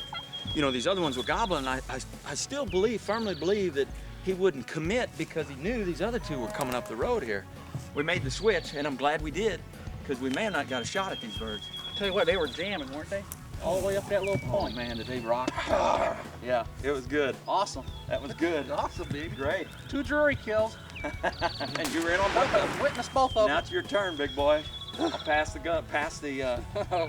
you know, these other ones were gobbling. I still firmly believe that he wouldn't commit because he knew these other 2 were coming up the road here. We made the switch, and I'm glad we did, because we may have not got a shot at these birds. Tell you what, they were jamming, weren't they? All the way up that little point. Oh man, did they rock? Yeah, it was good. Awesome. That was good. Awesome, baby. Great. 2 jury kills. And you were in on both of them. Witness both of them. Now it's your turn, big boy. I'll pass the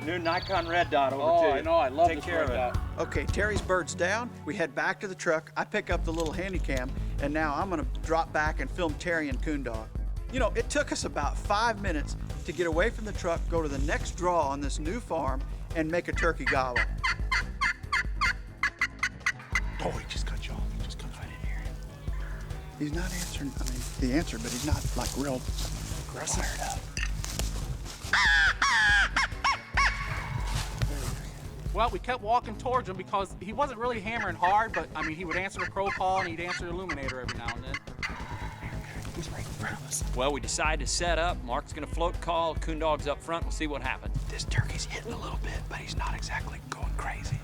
new Nikon red dot over to you. Oh, I know. I love Take this care red of it. dot. Okay, Terry's bird's down. We head back to the truck. I pick up the little handy cam, and now I'm gonna drop back and film Terry and Coondog. You know, it took us about 5 minutes to get away from the truck, go to the next draw on this new farm, and make a turkey gobble. Oh, he just cut you off. He just comes right in here. He's not answering, I mean, the answer, but he's not like real aggressive. Fired up. Well, we kept walking towards him because he wasn't really hammering hard, but I mean, he would answer the crow call and he'd answer the illuminator every now and then. He's right in front of us. Well, we decided to set up. Mark's gonna float call. Coondog's up front. We'll see what happens. This turkey's hitting a little bit, but he's not exactly going crazy.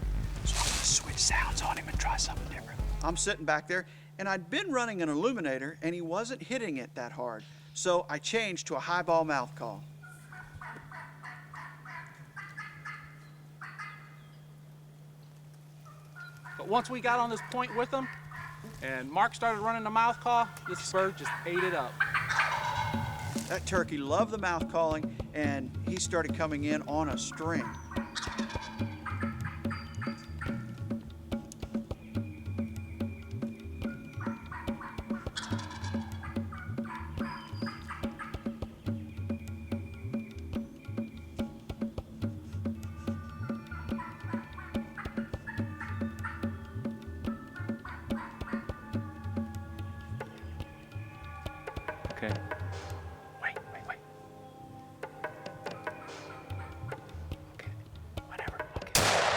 So I'm gonna switch sounds on him and try something different. I'm sitting back there, and I'd been running an illuminator, and he wasn't hitting it that hard. So I changed to a high ball mouth call. But once we got on this point with him, and Mark started running the mouth call, this bird just ate it up. That turkey loved the mouth calling, and he started coming in on a string. Okay. Wait. Okay. Whatever. Okay.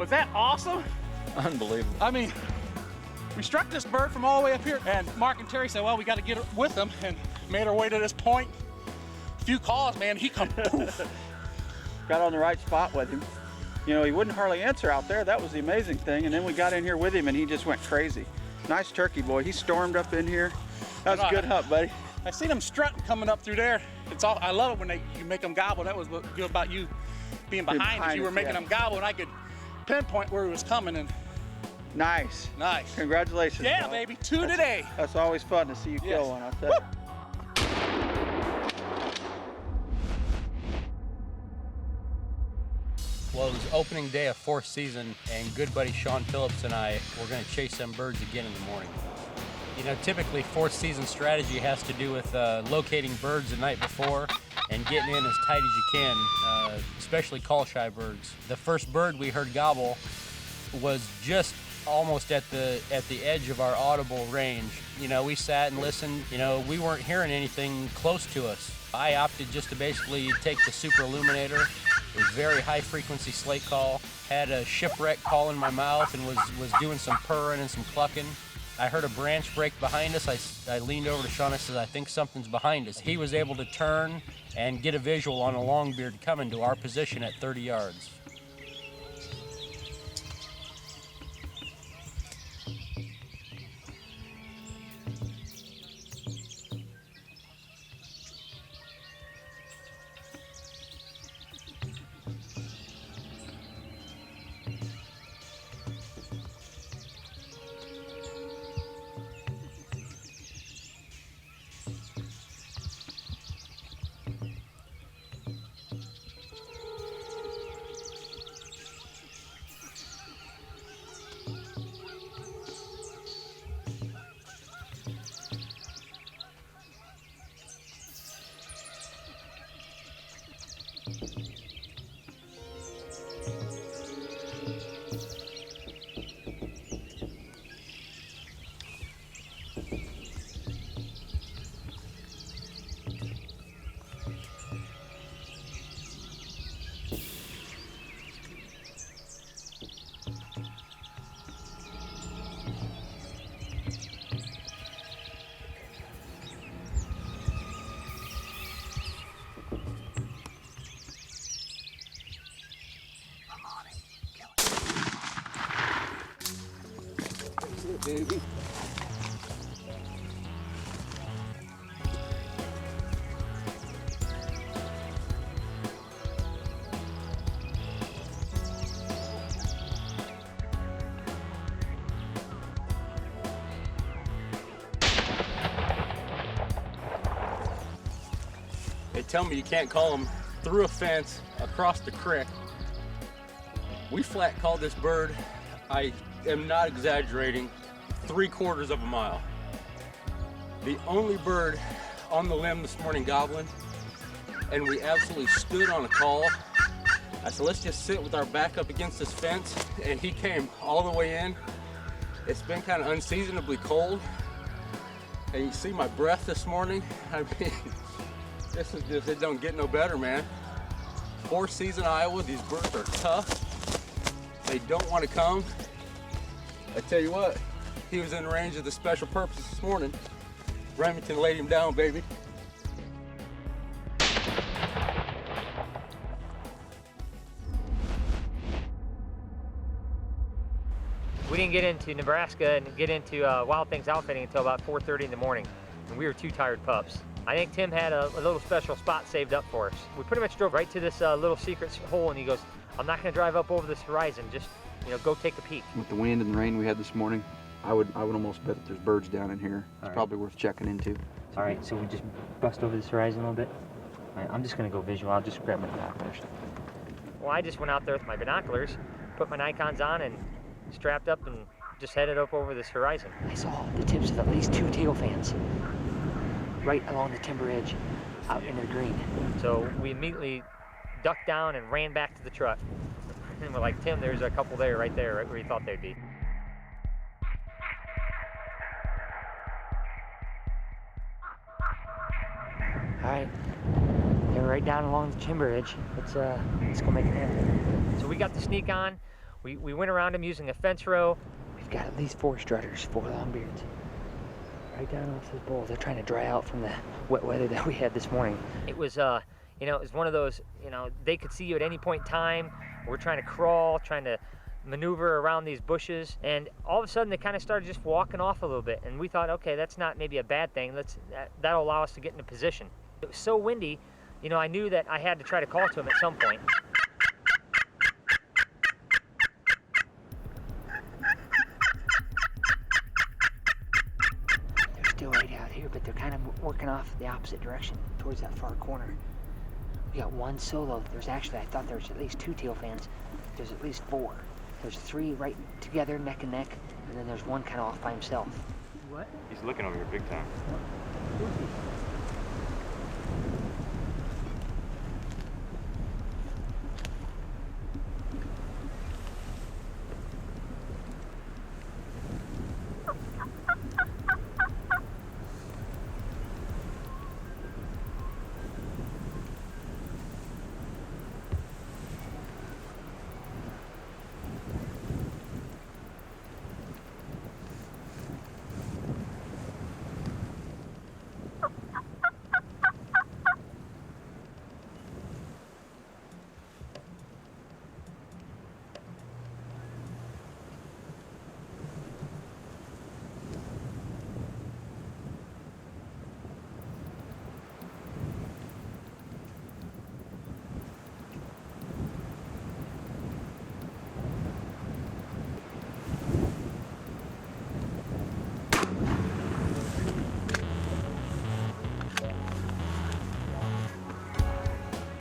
Was that awesome? Unbelievable. I mean, we struck this bird from all the way up here, and Mark and Terry said, well, we got to get it with them, and made our way to this point. A few calls, man, he come poof. Got on the right spot with him. You know, he wouldn't hardly answer out there. That was the amazing thing. And then we got in here with him, and he just went crazy. Nice turkey, boy. He stormed up in here. That was a good hunt, buddy. I seen him strutting coming up through there. It's all. I love it when you make them gobble. That was what good about you being behind us. You were making them gobble, and I could pinpoint where he was coming. And nice. Nice. Congratulations. Yeah, dog. baby. Two today. That's always fun to see you kill one, I'll tell you. Well, it was opening day of fourth season, and good buddy Sean Phillips and I were going to chase some birds again in the morning. You know, typically fourth season strategy has to do with locating birds the night before and getting in as tight as you can, especially call-shy birds. The first bird we heard gobble was just almost at the edge of our audible range. You know, we sat and listened. You know, we weren't hearing anything close to us. I opted just to basically take the super illuminator. It was very high frequency slate call. Had a shipwreck call in my mouth and was doing some purring and some clucking. I heard a branch break behind us. I leaned over to Sean. I said, I think something's behind us. He was able to turn and get a visual on a longbeard coming to our position at 30 yards. Baby. They tell me you can't call them through a fence, across the creek. We flat called this bird, I am not exaggerating, 3/4 of a mile. The only bird on the limb this morning gobbling, and we absolutely stood on a call. I said, let's just sit with our back up against this fence, and he came all the way in. It's been kind of unseasonably cold, and you see my breath this morning. I mean, this is just, it don't get no better, man. Fourth season Iowa, these birds are tough. They don't want to come. I tell you what, he was in range of the special purpose this morning. Remington laid him down, baby. We didn't get into Nebraska and get into Wild Things outfitting until about 4:30 in the morning, and we were two tired pups. I think Tim had a little special spot saved up for us. We pretty much drove right to this little secret hole, and he goes, I'm not gonna drive up over this horizon, just go take a peek. With the wind and the rain we had this morning, I would almost bet that there's birds down in here. It's probably worth checking into. All right, so we just bust over this horizon a little bit. All right, I'm just gonna go visual. I'll just grab my binoculars. Well, I just went out there with my binoculars, put my Nikons on, and strapped up and just headed up over this horizon. I saw the tips of at least 2 tail fans right along the timber edge out into the green. So we immediately ducked down and ran back to the truck. And we're like, Tim, there's a couple there, right where you thought they'd be. All right, they're right down along the timber edge. Let's go make it happen. So we got the sneak on. We went around them using a fence row. We've got at least 4 strutters, 4 Longbeards. Right down off those bowls. They're trying to dry out from the wet weather that we had this morning. It was, you know, it was one of those, you know, they could see you at any point in time. We're trying to crawl, trying to maneuver around these bushes, and all of a sudden they kind of started just walking off a little bit, and we thought, okay, that's not maybe a bad thing. That'll allow us to get into position. It was so windy, you know, I knew that I had to try to call to them at some point. They're still right out here, but they're kind of working off the opposite direction towards that far corner. We got 1 solo. There's actually, I thought there was at least 2 teal fans. There's at least 4. There's 3 right together, neck and neck, and then there's 1 kind of off by himself. What? He's looking over here big time.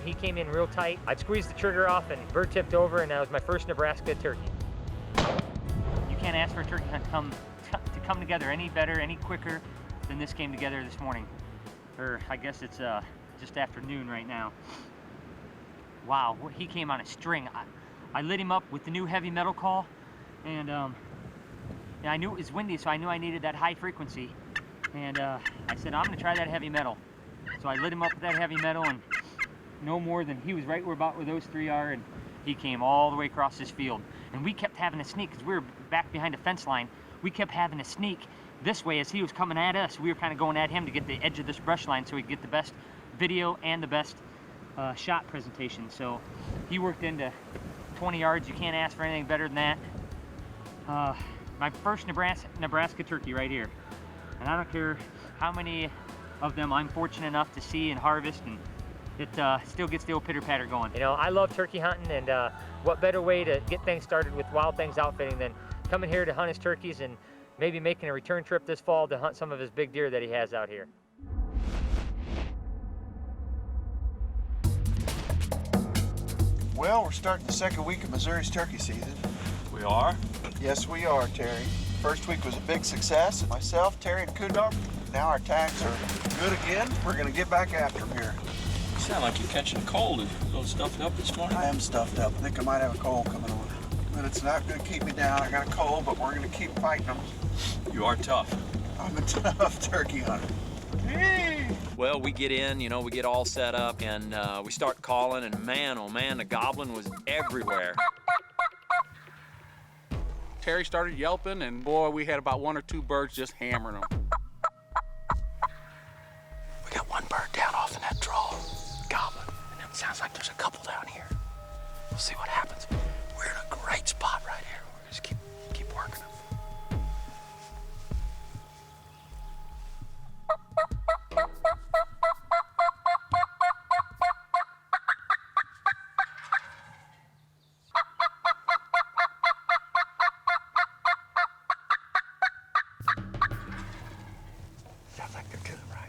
He came in real tight. I'd squeezed the trigger off and bird tipped over, and that was my first Nebraska turkey. You can't ask for a turkey hunt to come together any better, any quicker than this came together this morning. Or I guess it's just afternoon right now. Wow, he came on a string. I lit him up with the new heavy metal call, and I knew it was windy, so I knew I needed that high frequency. And I said, I'm gonna try that heavy metal. So I lit him up with that heavy metal, and no more than he was right about where those 3 are, and he came all the way across this field. And we kept having to sneak because we were back behind a fence line. We kept having to sneak this way as he was coming at us. We were kind of going at him to get the edge of this brush line so we could get the best video and the best shot presentation. So he worked into 20 yards. You can't ask for anything better than that. My first Nebraska turkey right here. And I don't care how many of them I'm fortunate enough to see and harvest, and it still gets the old pitter-patter going. You know, I love turkey hunting, and what better way to get things started with Wild Things Outfitting than coming here to hunt his turkeys and maybe making a return trip this fall to hunt some of his big deer that he has out here. Well, we're starting the 2nd week of Missouri's turkey season. We are? Yes, we are, Terry. First week was a big success. Myself, Terry, and Kudar. Now our tags are good again. We're gonna get back after them here. You sound like you're catching a cold. Are you a little stuffed up this morning? I am stuffed up. I think I might have a cold coming on. But it's not gonna keep me down. I got a cold, but we're gonna keep fighting them. You are tough. I'm a tough turkey hunter. Well, we get in, you know, we get all set up, and we start calling, and man, oh man, the goblin was everywhere. Terry started yelping, and boy, we had about 1 or 2 birds just hammering them. We got 1 bird down off in that draw. Goblin. And it sounds like there's a couple down here. We'll see what happens. We're in a great spot right here. We'll just keep working them.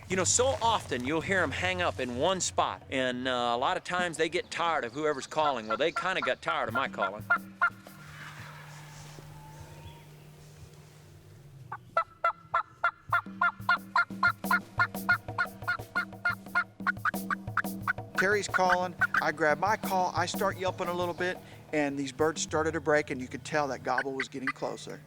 You know, so often you'll hear them hang up in one spot, and a lot of times they get tired of whoever's calling. Well, they kind of got tired of my calling. Terry's calling, I grab my call, I start yelping a little bit, and these birds started to break, and you could tell that gobble was getting closer.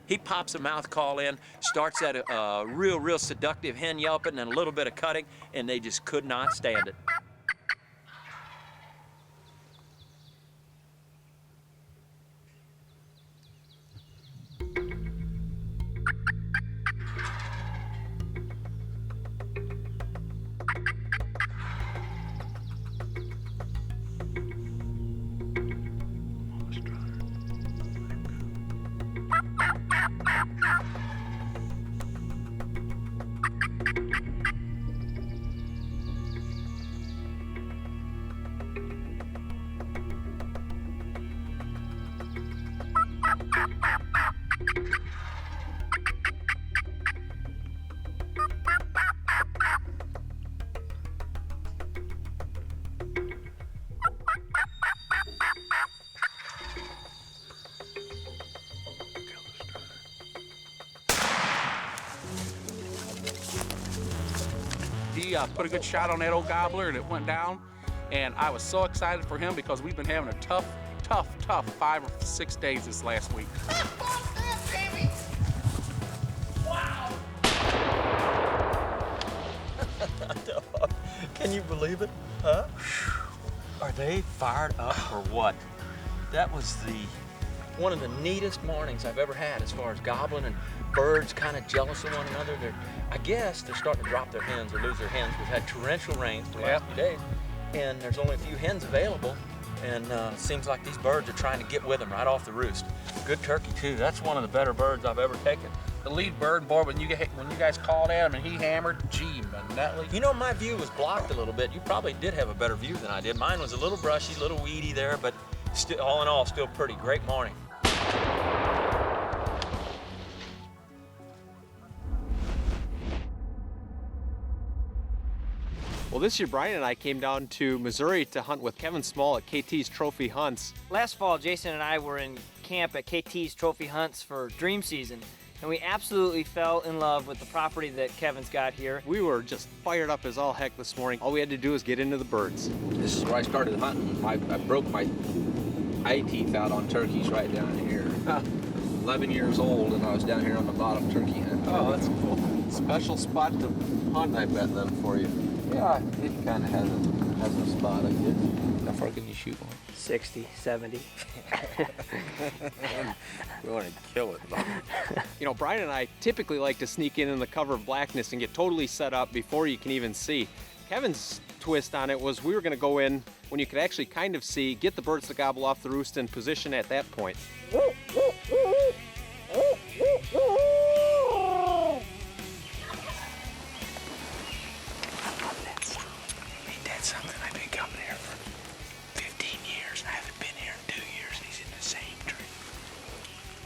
He pops a mouth call in, starts at a real seductive hen yelping and a little bit of cutting, and they just could not stand it. he put a good shot on that old gobbler and it went down. And I was so excited for him because we've been having a tough 5 or 6 days this last week. Wow! Can you believe it? Huh? Are they fired up or what? That was one of the neatest mornings I've ever had as far as gobbling and birds kind of jealous of one another. I guess they're starting to drop their hens or lose their hens. We've had torrential rains for the last few days, and there's only a few hens available, and it seems like these birds are trying to get with them right off the roost. Good turkey, too. That's one of the better birds I've ever taken. The lead bird, boy, when you guys called at him and he hammered, gee, Nutley. You know, my view was blocked a little bit. You probably did have a better view than I did. Mine was a little brushy, a little weedy there, but still, all in all, still pretty. Great morning. Well, this year, Brian and I came down to Missouri to hunt with Kevin Small at KT's Trophy Hunts. Last fall, Jason and I were in camp at KT's Trophy Hunts for dream season, and we absolutely fell in love with the property that Kevin's got here. We were just fired up as all heck this morning. All we had to do was get into the birds. This is where I started hunting. I broke my eye teeth out on turkeys right down here. 11 years old, and I was down here on the bottom turkey hunt. Oh, that's cool. Special spot to hunt, I bet, then, for you. Yeah, it kind of has a spot, I guess. How far can you shoot one? 60, 70. We want to kill it. You know, Brian and I typically like to sneak in the cover of blackness and get totally set up before you can even see. Kevin's twist on it was we were going to go in when you could actually kind of see, get the birds to gobble off the roost and position at that point. Something. I've been coming here for 15 years, and I haven't been here in 2 years, and he's in the same tree.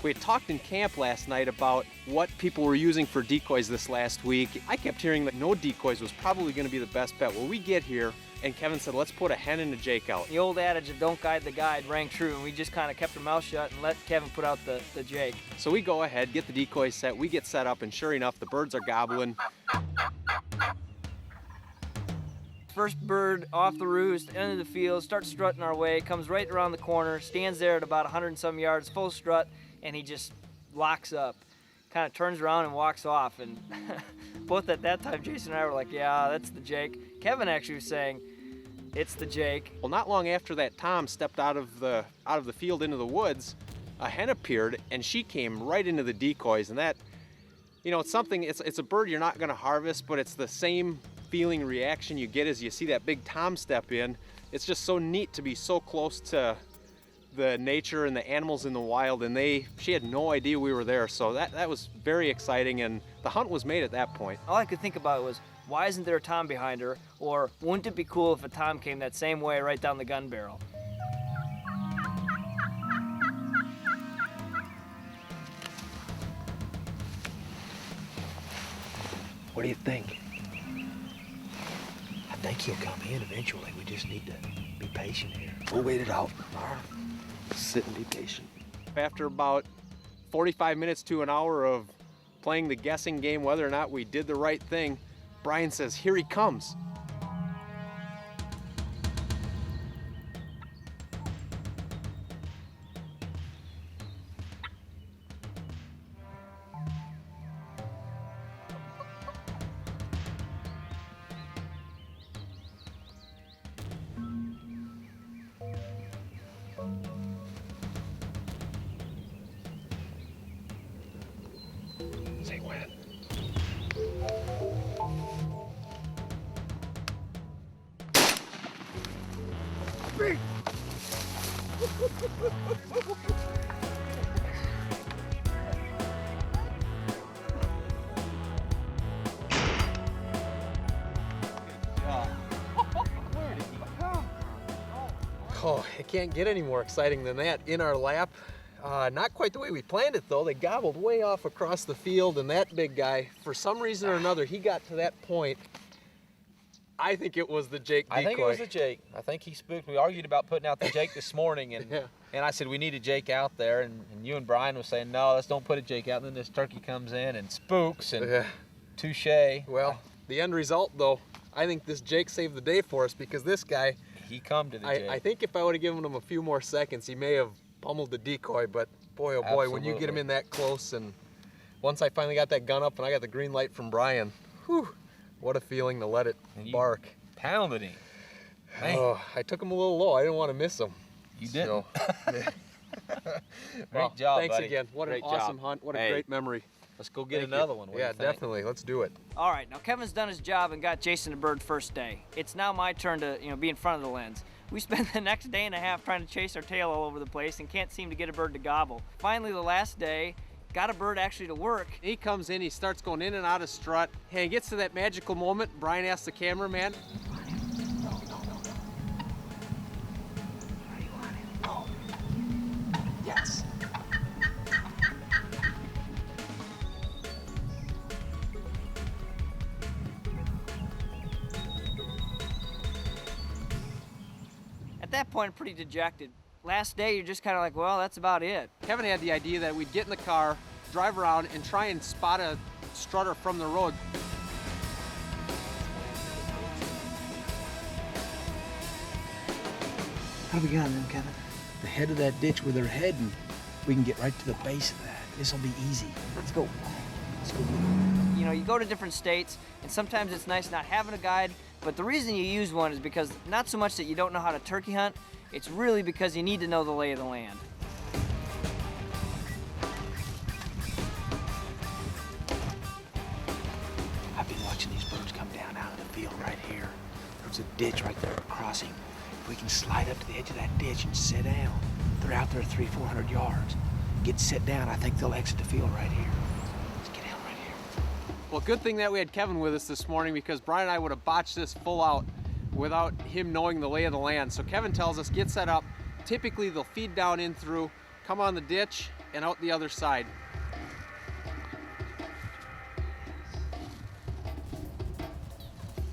We had talked in camp last night about what people were using for decoys this last week. I kept hearing that no decoys was probably going to be the best bet. Well, we get here, and Kevin said, let's put a hen and a jake out. The old adage of don't guide the guide rang true, and we just kind of kept our mouth shut and let Kevin put out the jake. So we go ahead, get the decoys set, we get set up, and sure enough, the birds are gobbling. First bird off the roost, into the field, starts strutting our way, comes right around the corner, stands there at about 100 and some yards, full strut, and he just locks up. Kind of turns around and walks off. And both at that time, Jason and I were like, yeah, that's the jake. Kevin actually was saying, it's the jake. Well, not long after that Tom stepped out of the field into the woods, a hen appeared, and she came right into the decoys. And that, you know, it's a bird you're not going to harvest, but it's the same feeling reaction you get as you see that big Tom step in. It's just so neat to be so close to the nature and the animals in the wild, and she had no idea we were there, so that was very exciting, and the hunt was made at that point. All I could think about was, why isn't there a Tom behind her? Or wouldn't it be cool if a Tom came that same way right down the gun barrel? What do you think? I think he'll come in eventually. We just need to be patient here. We'll wait it out. All right. Sit and be patient. After about 45 minutes to an hour of playing the guessing game whether or not we did the right thing, Brian says, here he comes. Say when. Oh, it can't get any more exciting than that. In our lap. Not quite the way we planned it, though. They gobbled way off across the field, and that big guy, for some reason or another, he got to that point. I think it was the Jake decoy. I think it was the Jake. I think he spooked. We argued about putting out the Jake this morning, and and I said we need a Jake out there, and you and Brian was saying, no, let's don't put a Jake out. And then this turkey comes in and spooks, and touche. Well, the end result, though, I think this Jake saved the day for us because this guy, he come to the Jake. I think if I would have given him a few more seconds, he may have pummeled the decoy, but boy, oh boy, when you get him in that close, and once I finally got that gun up and I got the green light from Brian, whew, what a feeling to let it bark. Pounded him. Oh, I took him a little low. I didn't want to miss him. You didn't. So, Great job, thanks buddy. again. What Great an awesome job. hunt. What a Hey, great memory. Let's go get Thank another you. one. What do Yeah, you think? definitely. Let's do it. All right, now Kevin's done his job and got Jason a bird first day. It's now my turn to, be in front of the lens. We spent the next day and a half trying to chase our tail all over the place and can't seem to get a bird to gobble. Finally, the last day, got a bird actually to work. He comes in, he starts going in and out of strut. Hey, he gets to that magical moment. Brian asks the cameraman, yes. At that point, I'm pretty dejected. Last day, you're just kind of like, well, that's about it. Kevin had the idea that we'd get in the car, drive around, and try and spot a strutter from the road. How do we got them, Kevin? The head of that ditch where they're heading. We can get right to the base of that. This'll be easy. Let's go. Let's go. You go to different states, and sometimes it's nice not having a guide, but the reason you use one is because not so much that you don't know how to turkey hunt, it's really because you need to know the lay of the land. I've been watching these birds come down out of the field right here. There's a ditch right there we're crossing. If we can slide up to the edge of that ditch and sit down, they're out there 300-400 yards. Get set down, I think they'll exit the field right here. Let's get down right here. Well, good thing that we had Kevin with us this morning because Brian and I would have botched this full out without him knowing the lay of the land. So Kevin tells us, get set up. Typically, they'll feed down in through, come on the ditch, and out the other side.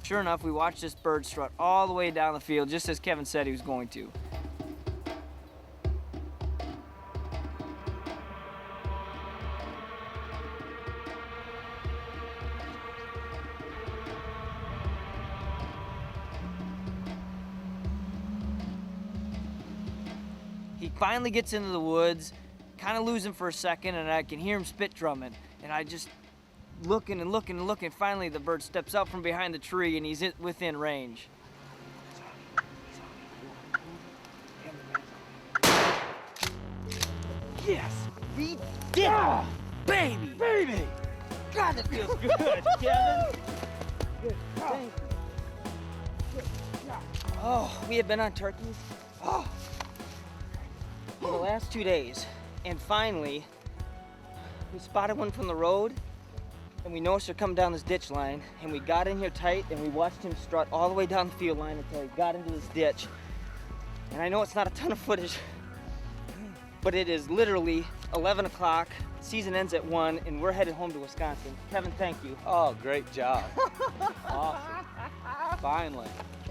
Sure enough, we watched this bird strut all the way down the field, just as Kevin said he was going to. He finally gets into the woods, kind of lose him for a second, and I can hear him spit drumming. And I just looking and looking and looking. Finally, the bird steps out from behind the tree, and he's within range. Yes, we did it! Oh, baby! Baby! God, that feels good, Kevin. Good, thank you. Good job. Oh, we have been on turkeys. Oh. For the last 2 days, and finally, we spotted one from the road, and we noticed her coming down this ditch line, and we got in here tight, and we watched him strut all the way down the field line until he got into this ditch. And I know it's not a ton of footage, but it is literally 11 o'clock, season ends at 1, and we're headed home to Wisconsin. Kevin, thank you. Oh, great job. Awesome. Finally.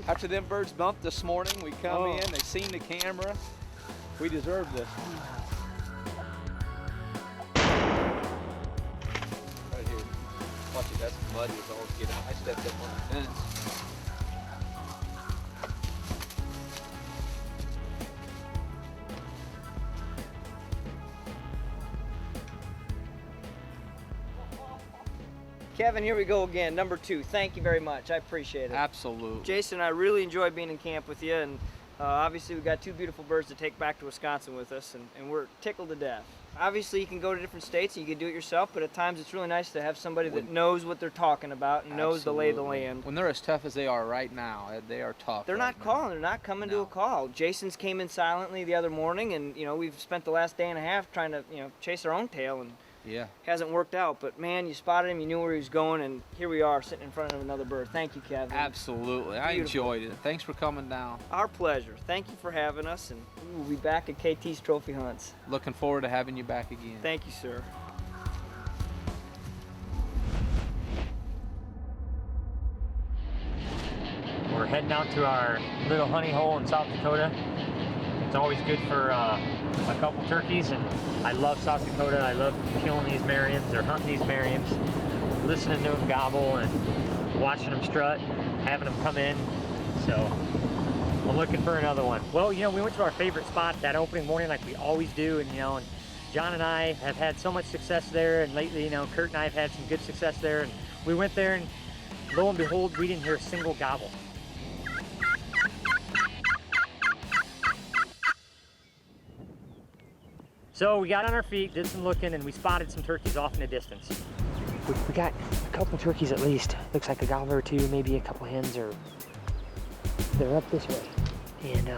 After them birds bumped this morning, we come in, they seen the camera. We deserve this. Right here. Watch it, that's muddy as all get out. I stepped up on the fence. Kevin, here we go again, number 2. Thank you very much. I appreciate it. Absolutely. Jason, I really enjoy being in camp with you, and obviously we got 2 beautiful birds to take back to Wisconsin with us, and we're tickled to death. Obviously you can go to different states and you can do it yourself, but at times it's really nice to have somebody that knows what they're talking about and knows the lay of the land. When they're as tough as they are right now, they are tough. They're not calling, they're not coming to a call. Jason's came in silently the other morning, and we've spent the last day and a half trying to chase our own tail, and yeah, hasn't worked out. But man, you spotted him, you knew where he was going, and here we are sitting in front of another bird. Thank you, Kevin. Absolutely. I enjoyed it. Thanks for coming down. Our pleasure. Thank you for having us, and we'll be back at KT's Trophy Hunts. Looking forward to having you back again. Thank you, sir. We're heading out to our little honey hole in South Dakota. It's always good for a couple turkeys, and I love South Dakota. I love killing these Merriams or hunting these Merriams, listening to them gobble and watching them strut. having them come in. So I'm looking for another one. Well, you know, we went to our favorite spot that opening morning like we always do, and you know, and John and I have had so much success there, and lately, you know, Kurt and I have had some good success there, and we went there and lo and behold, we didn't hear a single gobble. So we got on our feet, did some looking, and we spotted some turkeys off in the distance. We got a couple turkeys at least. Looks like a gobbler or two, maybe a couple hens, or they're up this way. And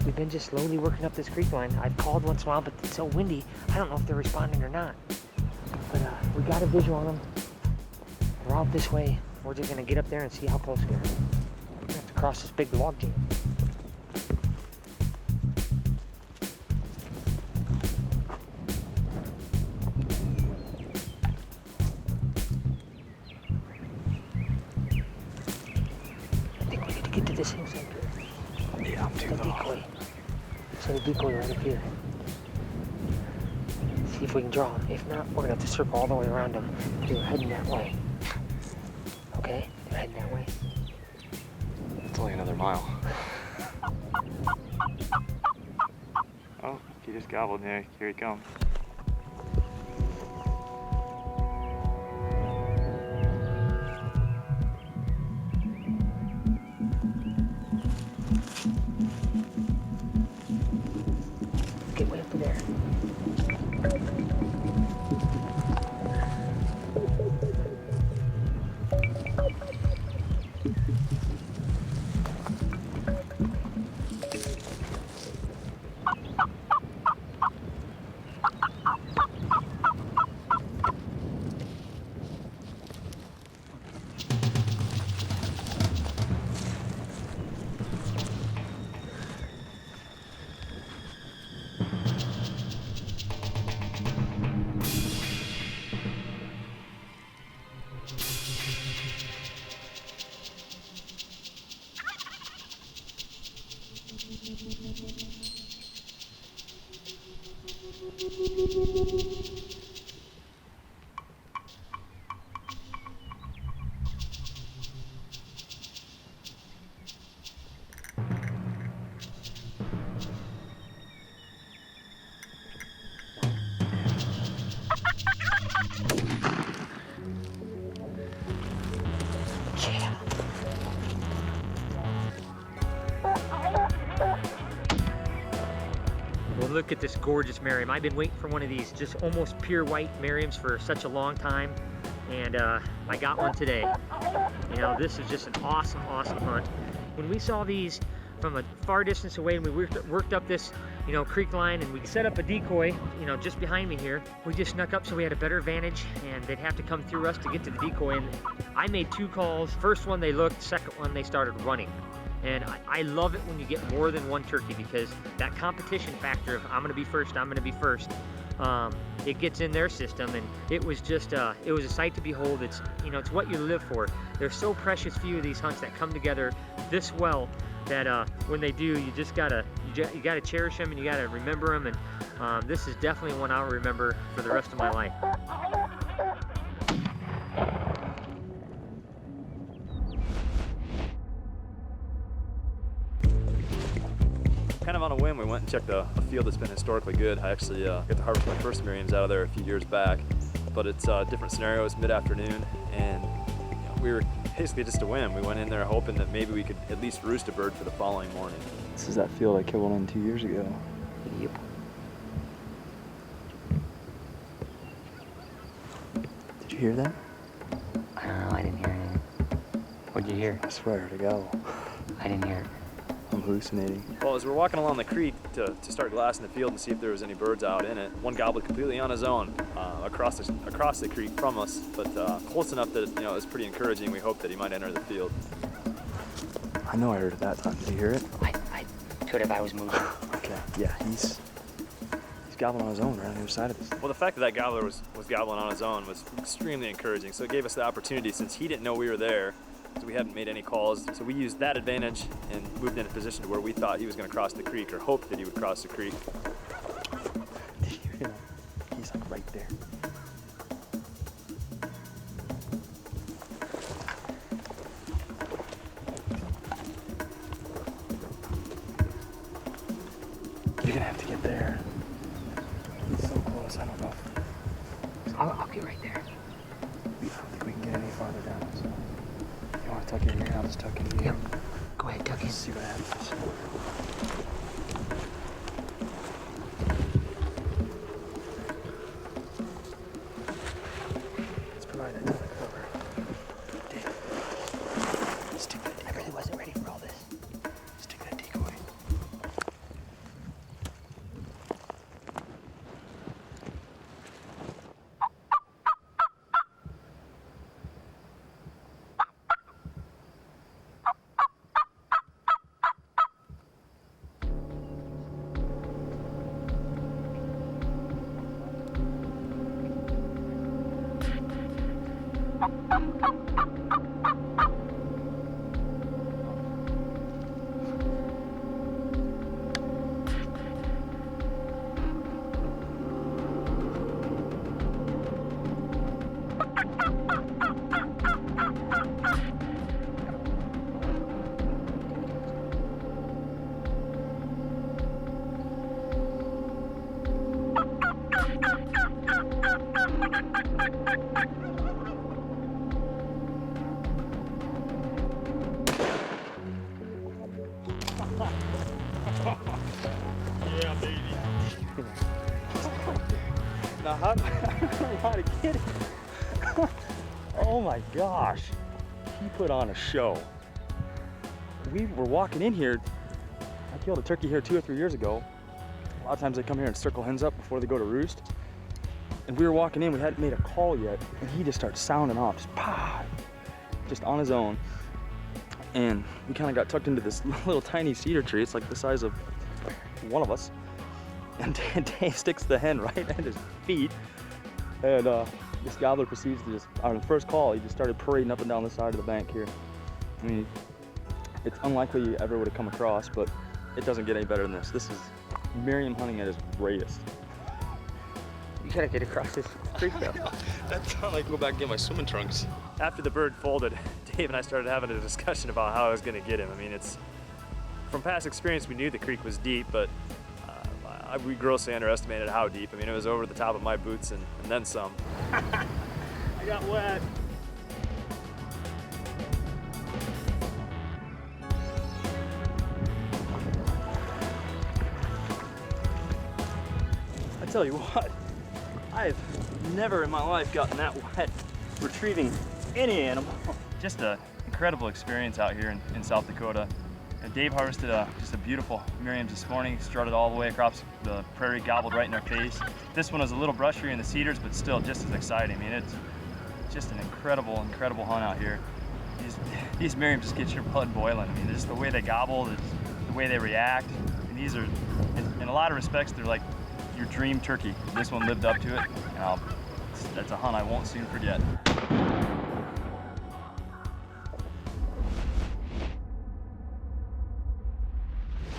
we've been just slowly working up this creek line. I've called once in a while, but it's so windy, I don't know if they're responding or not. But we got a visual on them. They're out this way. We're just gonna get up there and see how close we are. We're gonna have to cross this big log jam. Get to this hillside here. Yeah, I'm too low. Decoy. So the decoy right up here. See if we can draw them. If not, we're gonna have to circle all the way around them. They're heading that way. Okay, they're heading that way. It's only another mile. Oh, he just gobbled there. Here he comes. Get way up there. Well, look at this gorgeous Merriam. I've been waiting for one of these just almost pure white Merriams for such a long time, and I got one today. You know, this is just an awesome, awesome hunt. When we saw these from a far distance away, and we worked up this, you know, creek line, and we set up a decoy, you know, just behind me here. We just snuck up so we had a better vantage, and they'd have to come through us to get to the decoy. And I made 2 calls. First one they looked, second one they started running. And I love it when you get more than one turkey, because that competition factor of I'm gonna be first, I'm gonna be first, it gets in their system, and it was just it was a sight to behold. It's, you know, it's what you live for. There's so precious few of these hunts that come together this well that when they do, you just gotta cherish them, and you gotta remember them. And this is definitely one I'll remember for the rest of my life. Kind of on a whim, we went and checked a field that's been historically good. I actually got to harvest my first Merriams out of there a few years back, but it's different scenarios, mid-afternoon, and you know, we were basically just a whim. We went in there hoping that maybe we could at least roost a bird for the following morning. This is that field I killed one in 2 years ago. Yep. Did you hear that? I don't know, I didn't hear anything. What'd you hear? I swear to God. I didn't hear it. I'm hallucinating. Well, as we're walking along the creek to start glassing the field and see if there was any birds out in it, one gobbled completely on his own across the creek from us, but close enough that, you know, it was pretty encouraging. We hoped that he might enter the field. I know I heard it that time. Did you hear it? I could if I was moving. Okay. Yeah, he's gobbling on his own right on the other side of this. Well, the fact that gobbler was gobbling on his own was extremely encouraging. So it gave us the opportunity, since he didn't know we were there, so we hadn't made any calls. So we used that advantage and moved in a position to where we thought he was going to cross the creek, or hoped that he would cross the creek. Did you hear that? He's like right there. there. He's so close, I don't know. I'll get right there. I don't think we can get any farther down, so. You want to tuck in here? I'll just tuck in here. Yep. Go ahead, tuck in. Let's see what happens. Let's provide that ton of cover. Dave, stick that decoy. I really wasn't ready for all this. Stick that decoy. Yeah, baby. Now, how do I know how to get it? Oh my gosh. He put on a show. We were walking in here. I killed a turkey here 2 or 3 years ago. A lot of times they come here and circle hens up before they go to roost. And we were walking in, we hadn't made a call yet, and he just starts sounding off, just pah, just on his own. And we kind of got tucked into this little tiny cedar tree. It's like the size of one of us. And Dave sticks the hen right at his feet. And this gobbler proceeds to just, on the first call, he just started parading up and down the side of the bank here. I mean, it's unlikely you ever would have come across, but it doesn't get any better than this. This is Merriam hunting at its greatest. You gotta get across this creek though. That's how I go back and get my swimming trunks. After the bird folded, Dave and I started having a discussion about how I was going to get him. I mean, it's from past experience, we knew the creek was deep, but we grossly underestimated how deep. I mean, it was over the top of my boots and then some. I got wet. I tell you what, I've never in my life gotten that wet retrieving any animal. Just an incredible experience out here in South Dakota. And Dave harvested just a beautiful Merriam this morning, strutted all the way across the prairie, gobbled right in our face. This one was a little brushier in the cedars, but still just as exciting. I mean, it's just an incredible hunt out here. These Merriam just get your blood boiling. I mean, just the way they gobble, the way they react. And these are, in a lot of respects, they're like your dream turkey. This one lived up to it. And that's a hunt I won't soon forget.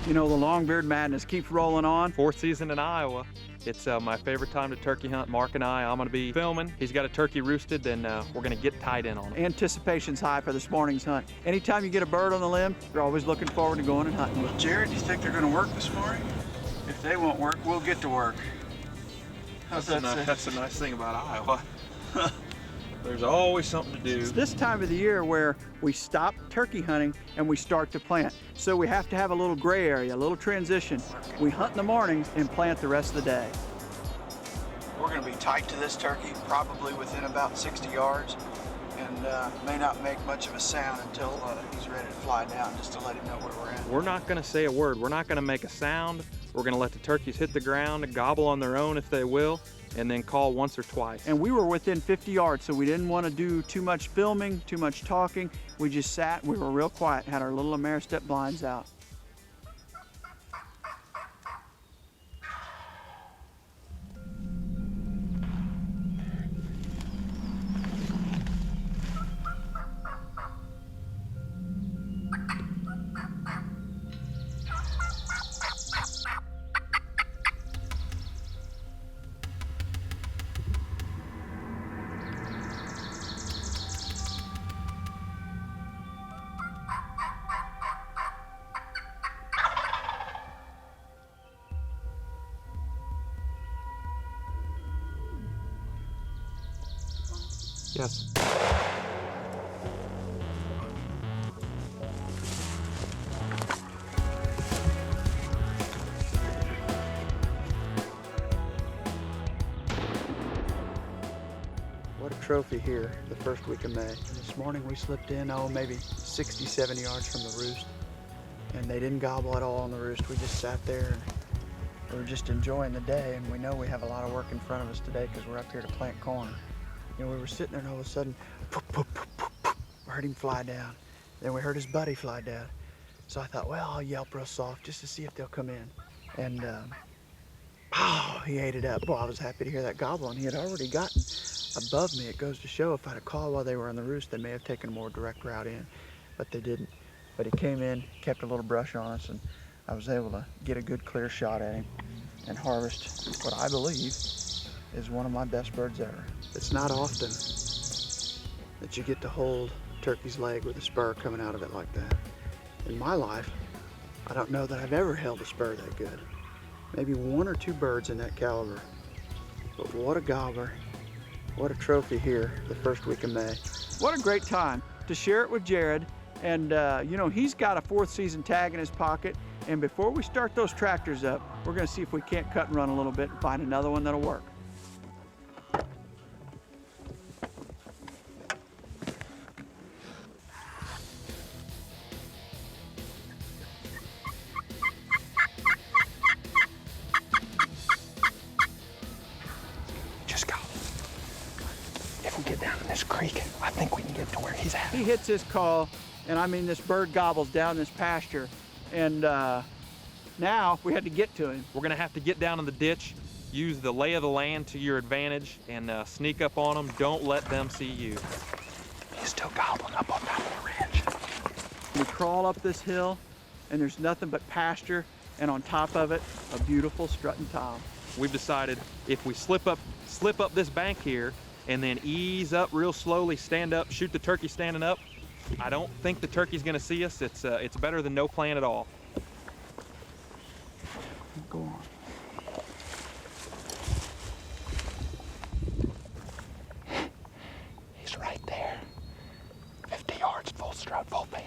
You know, the Longbeard madness keeps rolling on. 4th season in Iowa. It's my favorite time to turkey hunt. Mark and I'm gonna be filming. He's got a turkey roosted, and we're gonna get tied in on him. Anticipation's high for this morning's hunt. Anytime you get a bird on the limb, you're always looking forward to going and hunting. Well, Jared, do you think they're gonna work this morning? If they won't work, we'll get to work. That's a nice thing about Iowa. There's always something to do. It's this time of the year where we stop turkey hunting and we start to plant. So we have to have a little gray area, a little transition. We hunt in the mornings and plant the rest of the day. We're gonna be tight to this turkey, probably within about 60 yards, and may not make much of a sound until he's ready to fly down, just to let him know where we're at. We're not gonna say a word. We're not gonna make a sound. We're gonna let the turkeys hit the ground and gobble on their own if they will, and then call once or twice. And we were within 50 yards, so we didn't want to do too much filming, too much talking. We just sat, we were real quiet, had our little Ameristep blinds out. DeerCast. What a trophy here the first week of May. And this morning we slipped in, maybe 60, 70 yards from the roost. And they didn't gobble at all on the roost. We just sat there and we were just enjoying the day. And we know we have a lot of work in front of us today because we're up here to plant corn. You know, we were sitting there and all of a sudden, poof, poof, poof, poof, poof, we heard him fly down. Then we heard his buddy fly down. So I thought, well, I'll yelp real soft just to see if they'll come in. And he ate it up. Boy, I was happy to hear that gobble, and he had already gotten above me. It goes to show if I'd have called while they were on the roost, they may have taken a more direct route in, but they didn't. But he came in, kept a little brush on us, and I was able to get a good clear shot at him and harvest what I believe is one of my best birds ever. It's not often that you get to hold a turkey's leg with a spur coming out of it like that. In my life, I don't know that I've ever held a spur that good. Maybe one or two birds in that caliber. But what a gobbler. What a trophy here the first week of May. What a great time to share it with Jared. And you know, he's got a 4th season tag in his pocket. And before we start those tractors up, we're gonna see if we can't cut and run a little bit and find another one that'll work. Creek. I think we can get to where he's at. He hits his call, and I mean, this bird gobbles down this pasture, and now we had to get to him. We're gonna have to get down in the ditch, use the lay of the land to your advantage, and sneak up on them. Don't let them see you. He's still gobbling up on top of the ridge. We crawl up this hill, and there's nothing but pasture, and on top of it, a beautiful strutting tom. We've decided if we slip up this bank here, and then ease up real slowly, stand up, shoot the turkey standing up, I don't think the turkey's gonna see us. It's better than no plan at all. Go on. He's right there. 50 yards, full strut, full pan.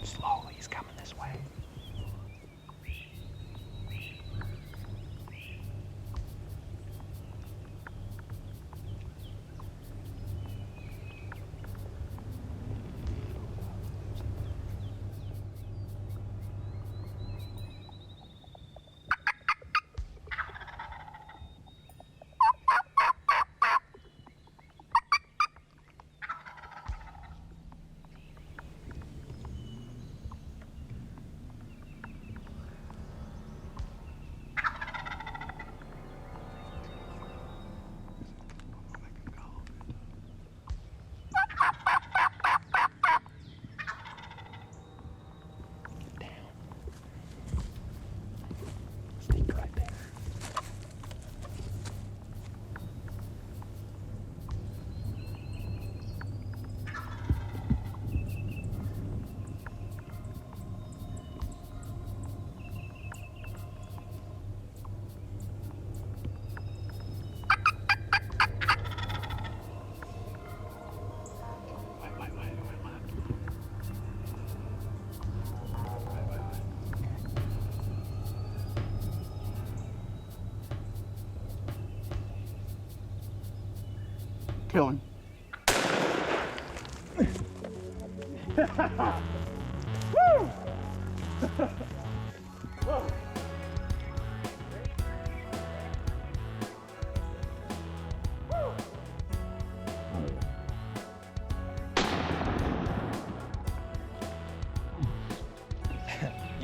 Slowly, he's coming this way. Kill him. Woo!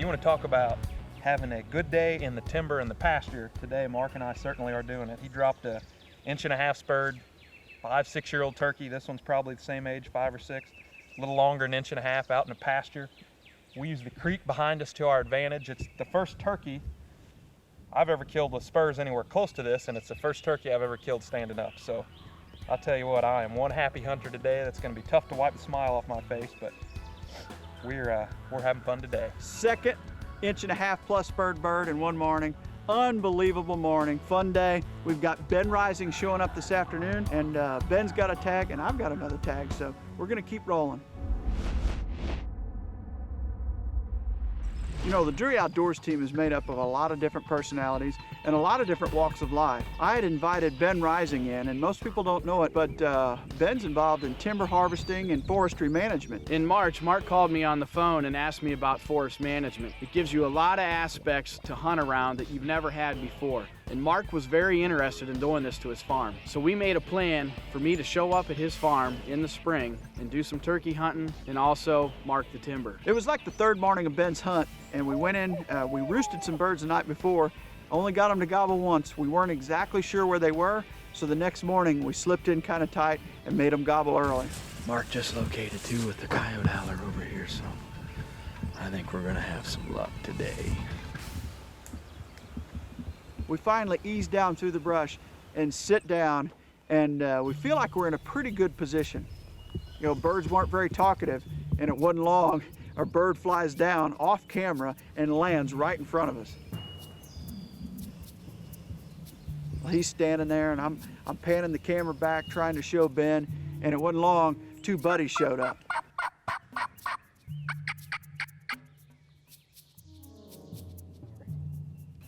want to talk about having a good day in the timber and the pasture, today Mark and I certainly are doing it. He dropped a 1.5 inch spurred, 5-6-year-old turkey. This one's probably the same age, 5 or 6, a little longer, 1.5 inches out in the pasture. We use the creek behind us to our advantage. It's the first turkey I've ever killed with spurs anywhere close to this, and it's the first turkey I've ever killed standing up. So I'll tell you what, I am one happy hunter today. That's going to be tough to wipe the smile off my face, but we're having fun today. Second 1.5 inch plus spurred bird in one morning. Unbelievable morning, fun day. We've got Ben Rising showing up this afternoon, and Ben's got a tag and I've got another tag, so we're gonna keep rolling. You know, the Drury Outdoors team is made up of a lot of different personalities and a lot of different walks of life. I had invited Ben Rising in, and most people don't know it, but Ben's involved in timber harvesting and forestry management. In March, Mark called me on the phone and asked me about forest management. It gives you a lot of aspects to hunt around that you've never had before. And Mark was very interested in doing this to his farm. So we made a plan for me to show up at his farm in the spring and do some turkey hunting and also mark the timber. It was like the third morning of Ben's hunt, and we went in, we roosted some birds the night before, only got them to gobble once. We weren't exactly sure where they were, so the next morning we slipped in kind of tight and made them gobble early. Mark just located two with the coyote howler over here, so I think we're gonna have some luck today. We finally ease down through the brush and sit down, and we feel like we're in a pretty good position. You know, birds weren't very talkative, and it wasn't long. Our bird flies down off camera and lands right in front of us. Well, he's standing there, and I'm panning the camera back, trying to show Ben, and it wasn't long, two buddies showed up.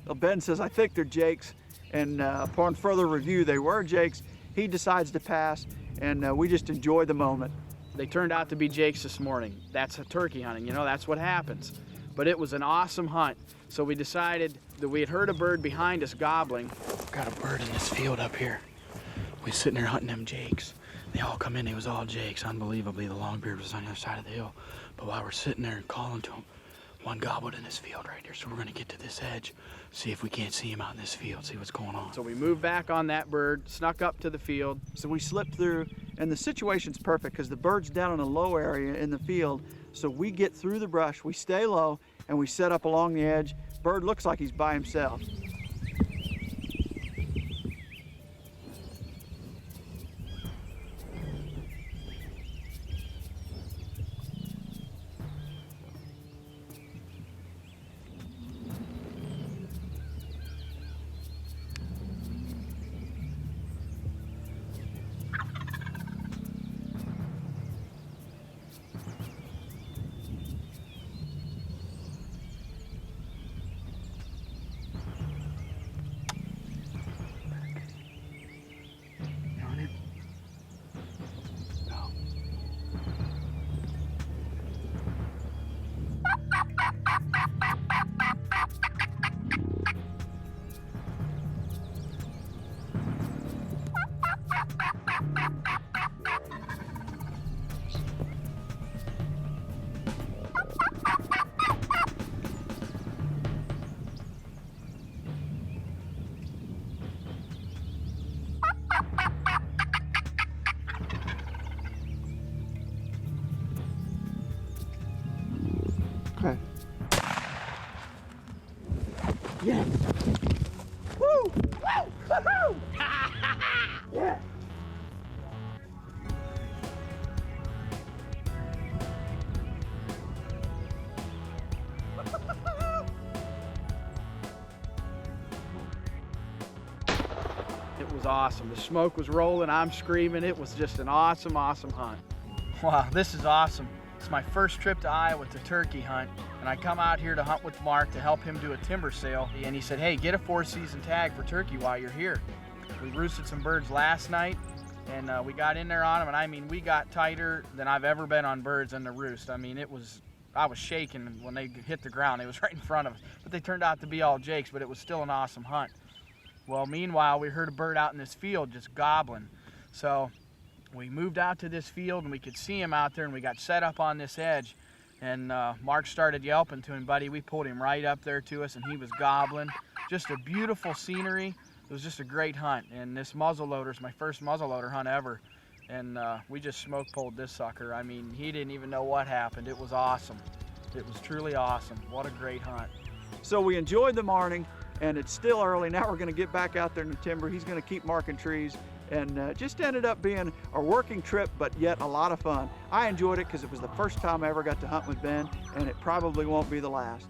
Well, Ben says, I think they're jakes, and upon further review, they were jakes. He decides to pass, and we just enjoy the moment. They turned out to be jakes this morning. That's a turkey hunting, you know, that's what happens. But it was an awesome hunt, so we decided that we had heard a bird behind us gobbling. Got a bird in this field up here. We was sitting there hunting them jakes. They all come in, it was all jakes. Unbelievably, the Longbeard was on the other side of the hill. But while we're sitting there and calling to him, one gobbled in this field right here. So we're gonna get to this edge, see if we can't see him out in this field, see what's going on. So we moved back on that bird, snuck up to the field. So we slipped through, and the situation's perfect because the bird's down in a low area in the field. So we get through the brush, we stay low, and we set up along the edge. Bird looks like he's by himself. Okay. Yeah. Woo! Woo! Woohoo! Yeah. It was awesome. The smoke was rolling, I'm screaming. It was just an awesome, awesome hunt. Wow, this is awesome. It's my first trip to Iowa to turkey hunt, and I come out here to hunt with Mark to help him do a timber sale. And he said, hey, get a 4-season tag for turkey while you're here. We roosted some birds last night, and we got in there on them, and I mean, we got tighter than I've ever been on birds in the roost. I mean, I was shaking when they hit the ground. It was right in front of us. But they turned out to be all jakes, but it was still an awesome hunt. Well, meanwhile, we heard a bird out in this field just gobbling. So we moved out to this field, and we could see him out there, and we got set up on this edge. And Mark started yelping to him, buddy. We pulled him right up there to us, and he was gobbling. Just a beautiful scenery. It was just a great hunt. And this muzzleloader is my first muzzleloader hunt ever. And we just smoke pulled this sucker. I mean, he didn't even know what happened. It was awesome. It was truly awesome. What a great hunt. So we enjoyed the morning, and it's still early. Now we're gonna get back out there in the timber. He's gonna keep marking trees, and just ended up being a working trip, but yet a lot of fun. I enjoyed it because it was the first time I ever got to hunt with Ben, and it probably won't be the last.